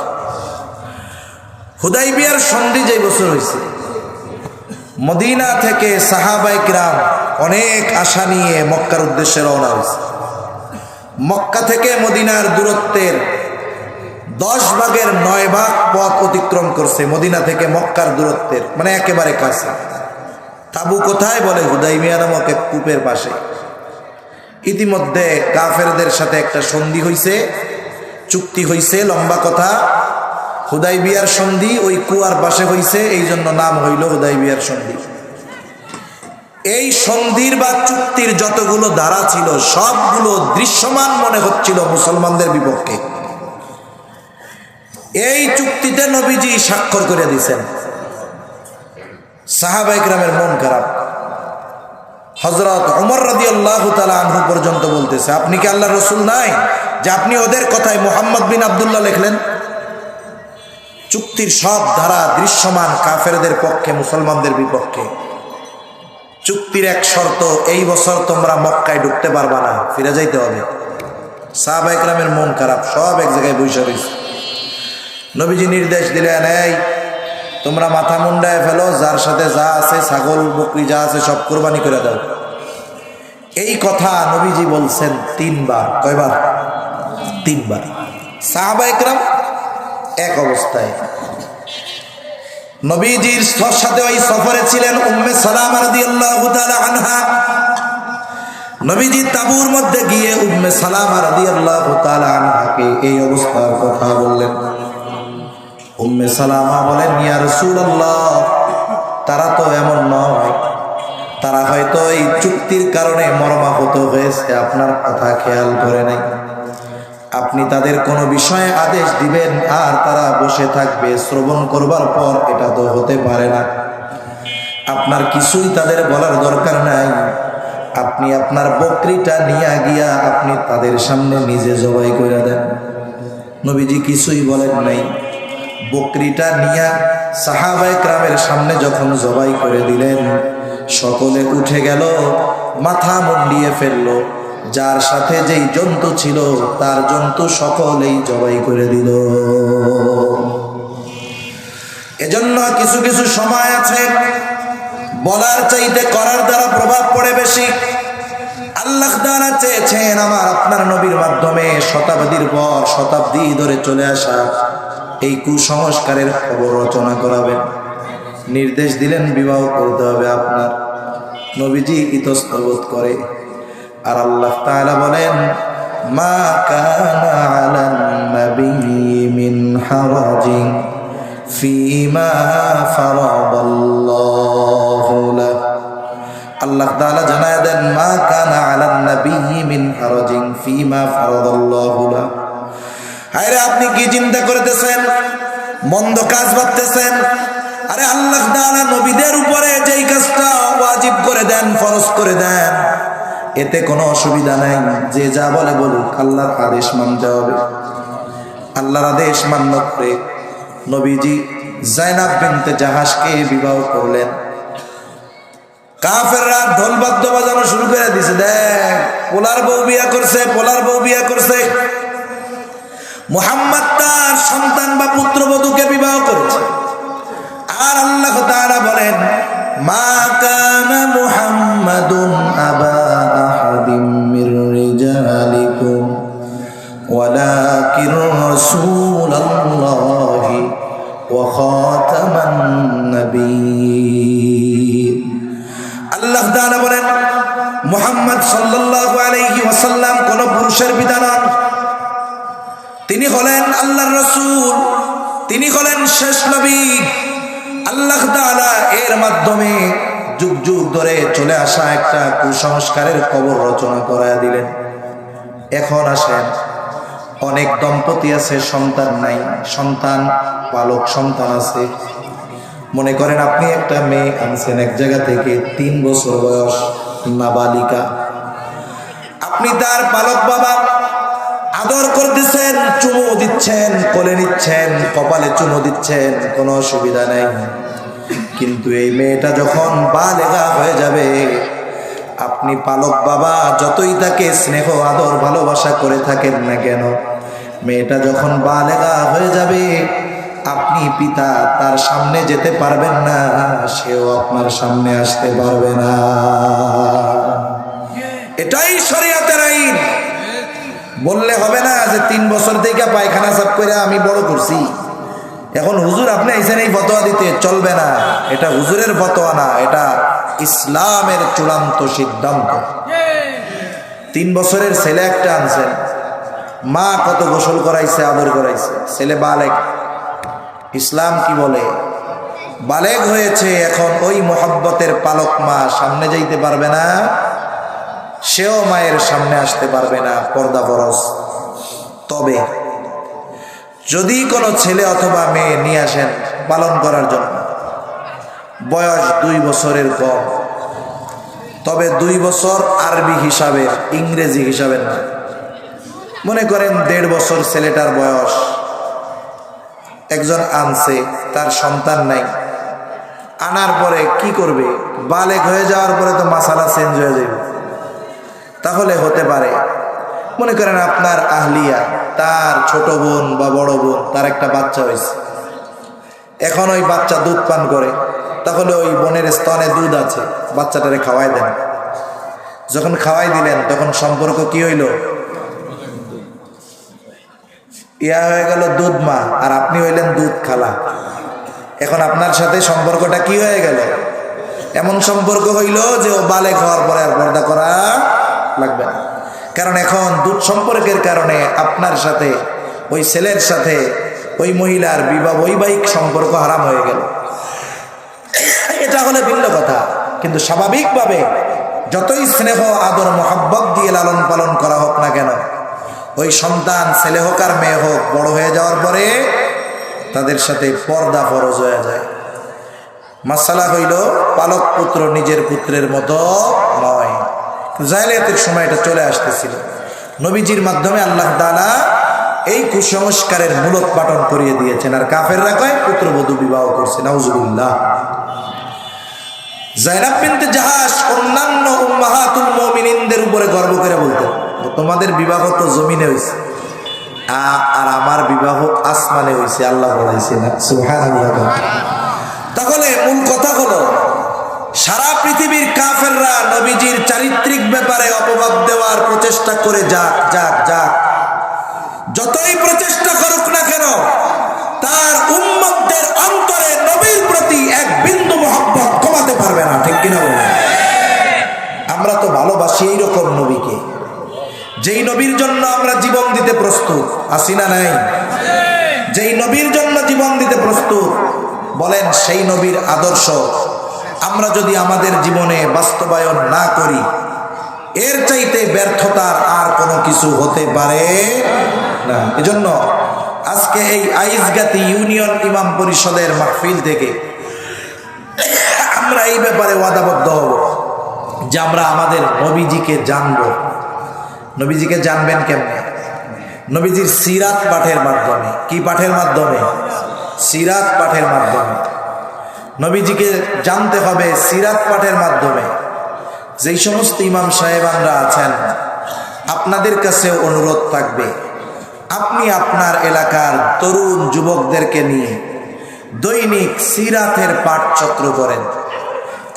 হুদাইবিয়ার সন্ধি যে বছর হয়েছে, মদিনা থেকে সাহাবায়ে কিরাম অনেক আশা নিয়ে মক্কার উদ্দেশ্যে রওনা হয়েছে। মক্কা থেকে মদিনার দূরত্বের 10 ভাগের 9 ভাগ পথ অতিক্রম করছে, মদিনা থেকে মক্কার দূরত্বের মানে একেবারে কাছে। তাবু কোথায় বলে হুদাইবিয়া নামক এক কূপের পাশে। ইতিমধ্যে কাফেরদের সাথে একটা সন্ধি হইছে, চুক্তি হইছে, লম্বা কথা। হুদাইবিয়ার সন্ধি ওই কুয়ার পাশে হইছে, এই জন্য নাম হইল হুদাইবিয়ার সন্ধি। এই সন্ধির বা চুক্তির যতগুলো ধারা ছিল সবগুলো দৃশ্যমান মনে হচ্ছিল মুসলমানদের বিপক্ষে। এই চুক্তিতে নবীজি স্বাক্ষর করে দিয়েছেন। সাহাবায়ে কিরামের মন খারাপ। হযরত ওমর রাদিয়াল্লাহু তাআলা আনহু পর্যন্ত বলতেছে, আপনি কি আল্লাহর রাসূল নাই যে আপনি ওদের কথায় মুহাম্মদ বিন আব্দুল্লাহ লিখলেন? চুক্তির সব ধারা দৃশ্যমান কাফেরদের পক্ষে, মুসলমানদের বিপক্ষে। চুক্তির এক শর্ত, এই বছর তোমরা মক্কায় ঢুকতে পারবা না, ফিরে যাইতে হবে। সাহাবায়ে কিরামের মন খারাপ, সব এক জায়গায় বসে রয়েছে। নবীজি নির্দেশ দিলেন, এই তোমরা মাথা মুন্ডায় ফেলো, যার সাথে যা আছে ছাগল বকরি যা আছে সব কোরবানি করে দাও। এই কথা নবীজি বলছেন 3 বার। কয়বার? 3 বার। সাহাবায়ে কিরাম এক অবস্থায়। নবীজির সাথে ওই সফরে ছিলেন উম্মে সালামা রাদিয়াল্লাহু তাআলা আনহা। নবীজি তাবুর মধ্যে গিয়ে উম্মে সালামা রাদিয়াল্লাহু তাআলা আনহাকে এই অবস্থার কথা বললেন। উম্মে সালামা বলেন, ইয়া রাসূলুল্লাহ, তারা তো এমন নয়, তারা হয়তো এই চুক্তির কারণে মর্মাহত হয়েছে, আপনার কথা খেয়াল করে নাই। আপনি তাদের কোনো বিষয়ে আদেশ দিবেন আর তারা বসে থাকবে শ্রবণ করবার পর, এটা তো হতে পারে না। আপনার কিছুই তাদের বলার দরকার নাই, আপনি আপনার বকরিটা নিয়ে গিয়া আপনি তাদের সামনে নিজে জবাই করে দেন। নবীজি কিছুই বলেন নাই। বকরিটা নিয়ে সাহাবায়ে কিরামের সামনে যখন জবাই করে দিলেন, সকলে উঠে গেল, মাথা মুন্ডিয়ে ফেললো। যার সাথে যেই জন্তু ছিল তার জন্তু সকলেই জবাই করে দিল। এজন্য কিছু কিছু সময় আছে বলার চাইতে করার দ্বারা প্রভাব পড়ে বেশি। আল্লাহ তাআলা চেয়েছেন আমার আপনার নবীর মাধ্যমে শতাব্দীর পর শতাব্দী ধরে চলে আসা এই কুসংস্কারের খবর রচনা করাবেন। নির্দেশ দিলেন বিবাহ করতে হবে আপনার। নবীজি ইতস্তত করে। আর আল্লাহ তাআলা বলেন, মা কানা আলান নাবিয়্যি মিন হারাজিন ফীমা ফারাদাল্লাহু লাহু। আল্লাহ তাআলা জানায় দেন, মা কানা আলান নাবিয়্যি মিন হারাজিন ফীমা ফারাদাল্লাহু লাহু। আরে আপনি কি চিন্তা করতেছেন? মন্দ কাজ ভাবতেছেন? আরে আল্লাহ তাআলা নবীদের উপরে যেই কাজটা ওয়াজিব করে দেন, ফরজ করে দেন, এতে কোনো অসুবিধা নাই। যে যা বলে বলুক, আল্লাহর আদেশ মানতে হবে। আল্লাহর আদেশ মান্য করে নবীজি জায়নাব বিনতে জাহাশকে বিবাহ করলেন। কাফেররা ঢোল বাদ্য বাজানো শুরু করে দিয়েছে, দেখ পোলার বউ বিয়া করছে, পোলার বউ বিয়া করছে। মুহাম্মদ তার সন্তান বা পুত্রবধূকে বিবাহ করেছে। আর আল্লাহ তাআলা বলেন, মা কানা মুহাম্মাদুন আবা আহাদিম মির রিজালিকুম ওয়ালাকিন রাসূলুল্লাহি ওয়া খাতামান নাবিয়্যিন। আল্লাহ তাআলা বলেন, মুহাম্মদ সাল্লাল্লাহু আলাইহি ওয়াসাল্লাম কোন পুরুষের পিতা নন, তিনি হলেন আল্লাহর রাসূল, তিনি হলেন শেষ নবী। আল্লাহ তাআলা এর মাধ্যমে যুগ যুগ ধরে চলে আসা একটা কুসংস্কারের কবর রচনা করায় দিলেন। এখন আসেন, অনেক দম্পতি আছে সন্তান নাই, সন্তান বালক সন্তান আছে। মনে করেন আপনি একটা মেয়ে আনছেন এক জায়গা থেকে, 3 বছর বয়স, নাবালিকা। আপনি তার বালক বাবা, আদর করতেছেন, চুমু দিচ্ছেন, কোলে নিচ্ছেন, কপালে চুমু দিচ্ছেন, কোনো অসুবিধা নাই। কিন্তু এই মেয়েটা যখন বালেগা হয়ে যাবে, আপনি পালক বাবা যতই তাকে স্নেহ আদর ভালোবাসা করে থাকেন না কেন, মেয়েটা যখন বালেগা হয়ে যাবে, আপনি পিতা তার সামনে যেতে পারবেন না, সেও আপনার সামনে আসতে পারবে না। এটাই শরীয়তের আইন। বললে হবে না যে 3 বছর থেকে পায়খানা সাফ করে আমি বড় করছি, এখন হুজুর আপনি আইছেন এই ফতোয়া দিতে, চলবে না। এটা হুজুরের ফতোয়া না, এটা ইসলামের চূড়ান্ত সিদ্ধান্ত। 3 বছরের ছেলে একটা আনছেন, মা কত গোসল করাইছে, আদর করাইছে, ছেলে বালেগ। ইসলাম কি বলে? বালেগ হয়েছে, এখন ওই মোহাব্বতের পালক মা সামনে যাইতে পারবে না, সেও মায়ের সামনে আসতে পারবে না, পর্দা ফরজ। তবে যদি কোনো ছেলে অথবা মেয়ে নিয়ে আসেন পালন করার জন্য, বয়স 2 বছরের কম, তবে 2 বছর আরবি হিসাবে, ইংরেজি হিসাবে না। মনে করেন 1.5 বছর ছেলেটার বয়স, একজন আনছে, তার সন্তান নাই। আনার পরে কি করবে? বালেগ হয়ে যাওয়ার পরে তো মাসালা চেঞ্জ হয়ে যাবে। তাহলে হতে পারে মনে করেন আপনার আহলিয়া, তার ছোট বোন বা বড় বোন, তার একটা বাচ্চা হয়েছে, এখন ওই বাচ্চা দুধ পান করে, তাহলে ওই বোনের স্তনে দুধ আছে, বাচ্চাটারে খাওয়াই দেন। যখন খাওয়াই দিলেন তখন সম্পর্ক কি হইল? ইয়া হয়ে গেল দুধ মা, আর আপনি হইলেন দুধ খালা। এখন আপনার সাথে সম্পর্কটা কি হয়ে গেল? এমন সম্পর্ক হইল যে ও বালেগ হওয়ার পরে আর পর্দা করা লাগবে না। কারণ এখন দুধ সম্পর্কের কারণে আপনার সাথে, ওই ছেলের সাথে ওই মহিলার বিবাহ, বৈবাহিক সম্পর্ক হারাম হয়ে গেল। এটা হলে ভিন্ন কথা। কিন্তু স্বাভাবিকভাবে যতই স্নেহ আদর মোহাব্বত দিয়ে লালন পালন করা হোক না কেন, ওই সন্তান ছেলে হোক আর মেয়ে হোক, বড় হয়ে যাওয়ার পরে তাদের সাথে পর্দা ফরজ হয়ে যায়। মাসালা হইল পালক পুত্র নিজের পুত্রের মতো নয়। জাহেলিয়াতের সময় এটা চলে আসতেছিল। নবীজির মাধ্যমে আল্লাহ তাআলা এই কুসংস্কারের মূলোৎপাটন করিয়ে দিয়েছেন। আর কাফেররা কয় পুত্রবধূ বিবাহ করছে, নাউজুবিল্লাহ। যায়েনব বিনতে জাহাশ অন্যান্য উম্মাহাতুল মুমিনিনদের উপরে গর্ব করে বলতেন, তোমাদের বিবাহ তো জমিনে হয়েছে, আর আমার বিবাহ আসমানে হয়েছে, আল্লাহ বলাইছে না, সুবহানাল্লাহ। তাহলে মূল কথা হলো, সারা পৃথিবীর কাফেররা নবীজির চারিত্রিক ব্যাপারে অপবাদ দেওয়ার প্রচেষ্টা করে যাক যাক যাক, যতই প্রচেষ্টা করুক না কেন, তার উম্মতদের অন্তরে নবীর প্রতি এক বিন্দু মহব্বত কমাতে পারবে না। ঠিক কিনা বলেন? আমরা তো ভালোবাসি এইরকম নবীকে, যেই নবীর জন্য আমরা জীবন দিতে প্রস্তুত আছি না নাই? যেই নবীর জন্য জীবন দিতে প্রস্তুত, বলেন সেই নবীর আদর্শ আমরা যদি আমাদের জীবনে বাস্তবায়ন না করি, এর চাইতে ব্যর্থতার আর কোনো কিছু হতে পারে না। এজন্য আজকে এই আইজগাতি ইউনিয়ন ইমাম পরিষদের মাহফিল থেকে আমরা এই ব্যাপারে ওয়াদাবদ্ধ হব যে আমরা আমাদের নবীজিকে জানব। নবীজিকে জানবেন কেমনে? নবীজির সিরাত পাঠের মাধ্যমে। কি পাঠের মাধ্যমে? সিরাত পাঠের মাধ্যমে। নবীজিকে জানতে হবে সিরাত পাঠের মাধ্যমে। যেই সমস্ত ইমাম সাহেবানরা আছেন, আপনাদের কাছে অনুরোধ থাকবে, আপনি আপনার এলাকার তরুণ যুবকদেরকে নিয়ে দৈনিক সিরাতের পাঠ চক্র করেন।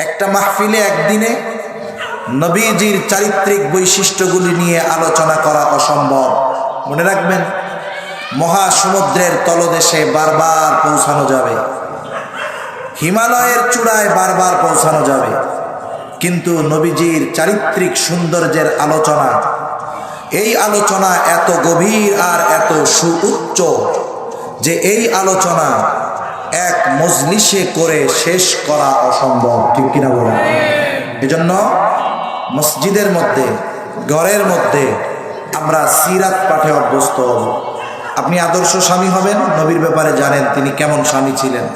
একটা মাহফিলে একদিনে নবীজির চারিত্রিক বৈশিষ্ট্যগুলি নিয়ে আলোচনা করা অসম্ভব। মনে রাখবেন, মহাসমুদ্রের তলদেশে বারবার পৌঁছানো যাবে, হিমালয়ের চূড়ায় বারবার পৌঁছানো যাবে, কিন্তু নবীজির চারিত্রিক সৌন্দর্যের আলোচনা এই আলোচনা এত গভীর আর এত সুউচ্চ যে এই আলোচনা এক মজলিসে করে শেষ করা অসম্ভব, ঠিক কিনা বলেন? এজন্য মসজিদের মধ্যে, ঘরের মধ্যে আমরা সিরাত পাঠে অভ্যস্ত হব। আপনি আদর্শ স্বামী হবেন, নবীর ব্যাপারে জানেন তিনি কেমন স্বামী ছিলেন।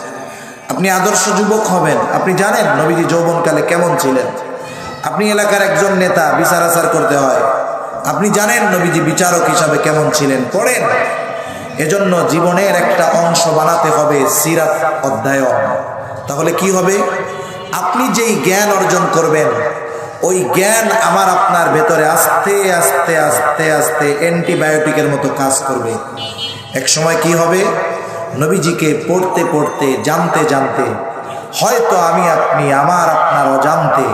আপনি আদর্শ যুবক হবেন, আপনি জানেন নবীজি যৌবনকালে কেমন ছিলেন। আপনি এলাকার একজন নেতা, বিচার আচার করতে হয়, আপনি জানেন নবীজি বিচারক হিসাবে কেমন ছিলেন, পড়েন। এজন্য জীবনের একটা অংশ বানাতে হবে সিরাত অধ্যয়ন। তাহলে কি হবে? আপনি যেই জ্ঞান অর্জন করবেন ওই জ্ঞান আমার আপনার ভেতরে আস্তে আস্তে আস্তে আস্তে অ্যান্টিবায়োটিকের মতো কাজ করবে। এক সময় কি হবে? নবীজিকে পড়তে পড়তে, জানতে জানতে, হয়তো আমি আপনি আমার আপনার অজান্তে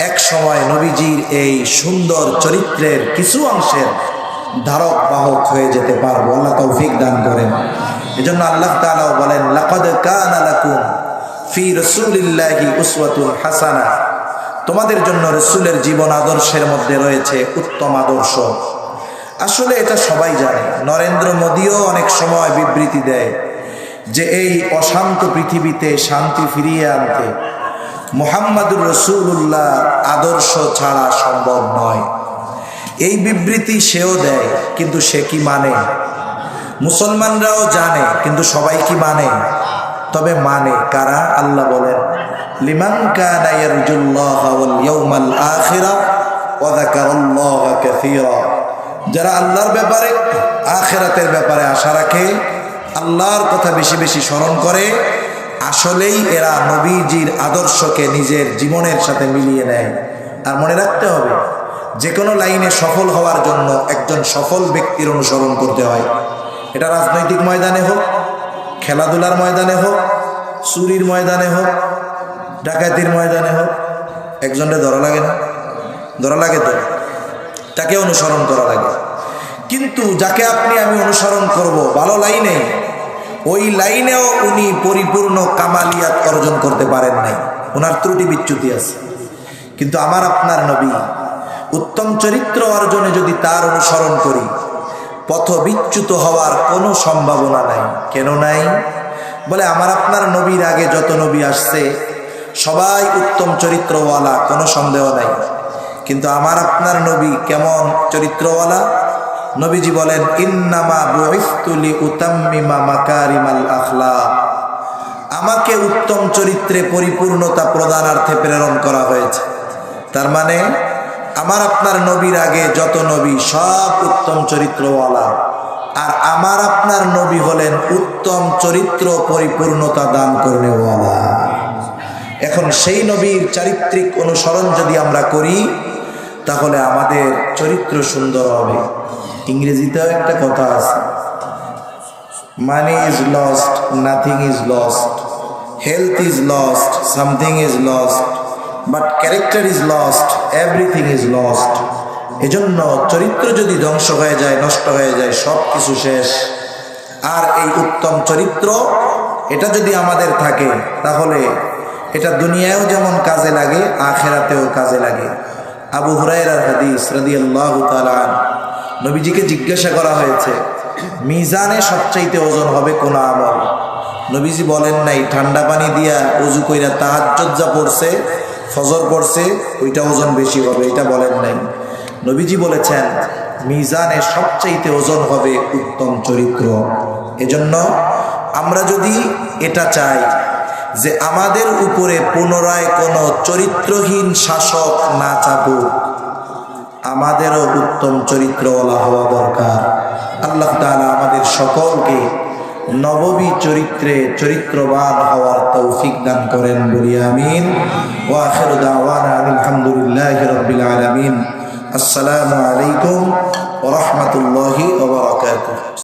এক সময় নবীজির এই সুন্দর চরিত্রের কিছু অংশের ধারক বাহক হয়ে যেতে পারবো। আল্লাহ তৌফিক দান করেন। এজন্য আল্লাহ তাআলা বলেন, লাকাদ কানা লাকুম ফি রাসূলিল্লাহি উসওয়াতুন হাসানাহ, তোমাদের জন্য রাসূলের জীবন আদর্শের মধ্যে রয়েছে উত্তম আদর্শ। আসলে এটা সবাই জানে। নরেন্দ্র মোদীও অনেক সময় বিবৃতি দেয় যে এই অশান্ত পৃথিবীতে শান্তি ফিরিয়ে আনতে মুহাম্মাদুর রাসূলুল্লাহ আদর্শ ছাড়া সম্ভব নয়। এই বিবৃতি সেও দেয়, কিন্তু সে কি মানে? মুসলমানরাও জানে, কিন্তু সবাই কি মানে? তবে মানে কারা? আল্লাহ বলেন, লিমান কানা ইয়ারজুল্লাহা ওয়াল ইয়াউমাল আখিরা ওয়া যাকারাল্লাহা কাসীরা, যারা আল্লাহর ব্যাপারে, আখিরাতের ব্যাপারে আশা রাখে, আল্লাহর কথা বেশি বেশি স্মরণ করে, আসলেই এরা নবীজির আদর্শকে নিজের জীবনের সাথে মিলিয়ে নেয়। আর মনে রাখতে হবে, যে কোনো লাইনে সফল হওয়ার জন্য একজন সফল ব্যক্তির অনুসরণ করতে হয়। এটা রাজনৈতিক ময়দানে হোক, খেলাধুলার ময়দানে হোক, চুরির ময়দানে হোক, ডাকাতির ময়দানে হোক, একজনের ধরা লাগে না? ধরা লাগে তো, তাকে অনুসরণ করা লাগে। কিন্তু যাকে আপনি আমি অনুসরণ করব ভালো লাইনে, ওই লাইনেও উনি পরিপূর্ণ কামালিয়াত অর্জন করতে পারেন নাই, ওনার ত্রুটি বিচ্যুতি আছে। কিন্তু আমার আপনার নবী উত্তম চরিত্র অর্জনে যদি তার অনুসরণ করি, পথ বিচ্যুত হওয়ার কোনো সম্ভাবনা নাই। কেন নাই? বলে আমার আপনার নবীর আগে যত নবী আসছে সবাই উত্তম চরিত্রওয়ালা, কোনো সন্দেহ নাই। কিন্তু আমার আপনার নবী কেমন চরিত্রওয়ালা? নবীজি বলেন, ইন্নামা বুইসতু লিউতাম্মিমা মাকারিমাল আখলাক, আমাকে উত্তম চরিত্রে পরিপূর্ণতা প্রদানার্থে প্রেরণ করা হয়েছে। তার মানে আমার আপনার নবীর আগে যত নবী সব উত্তম চরিত্রওয়ালা, আর আমার আপনার নবী হলেন উত্তম চরিত্র পরিপূর্ণতা দান করেওয়ালা। এখন সেই নবীর চারিত্রিক অনুসরণ যদি আমরা করি, তাহলে আমাদের চরিত্র সুন্দর হবে। ইংরেজিতেও একটা কথা আছে, money is lost, nothing is lost, health is lost, something is lost, but character is lost, everything is lost. এজন্য চরিত্র যদি ধ্বংস হয়ে যায়, নষ্ট হয়ে যায়, সব কিছু শেষ। আর এই উত্তম চরিত্র, এটা যদি আমাদের থাকে, তাহলে এটা দুনিয়ায়ও যেমন কাজে লাগে, আখিরাতেও কাজে লাগে। আবু হুরায়রার হাদিস রাদিয়াল্লাহু তাআলা আনহু, নবীজিকে জিজ্ঞাসা করা হয়েছে, মিজানে সবচাইতে ওজন হবে কোন আমল? নবীজি বলেন নাই ঠান্ডা পানি দিয়া ওযু কইরা তাহাজ্জুদ যা পড়ছে, ফজর পড়ছে, ওইটা ওজন বেশি হবে, এটা বলেন নাই। নবীজি বলেছেন মিজানে সবচাইতে ওজন হবে উত্তম চরিত্র। এজন্য আমরা যদি এটা চাই যে আমাদের উপরে পুনরায় কোনো চরিত্রহীন শাসক না চাপুক, আমাদেরও উত্তম চরিত্রওয়ালা হওয়া দরকার। আল্লাহ তাআলা আমাদের সকলকে নববী চরিত্রে চরিত্রবান হওয়ার তৌফিক দান করেন, বলি আমিন। ওয়া আখিরু দাওয়ানা আলহামদুলিল্লাহি রাব্বিল আলামিন। আসসালামু আলাইকুম ওয়া রাহমাতুল্লাহি ওয়া বারাকাতুহু।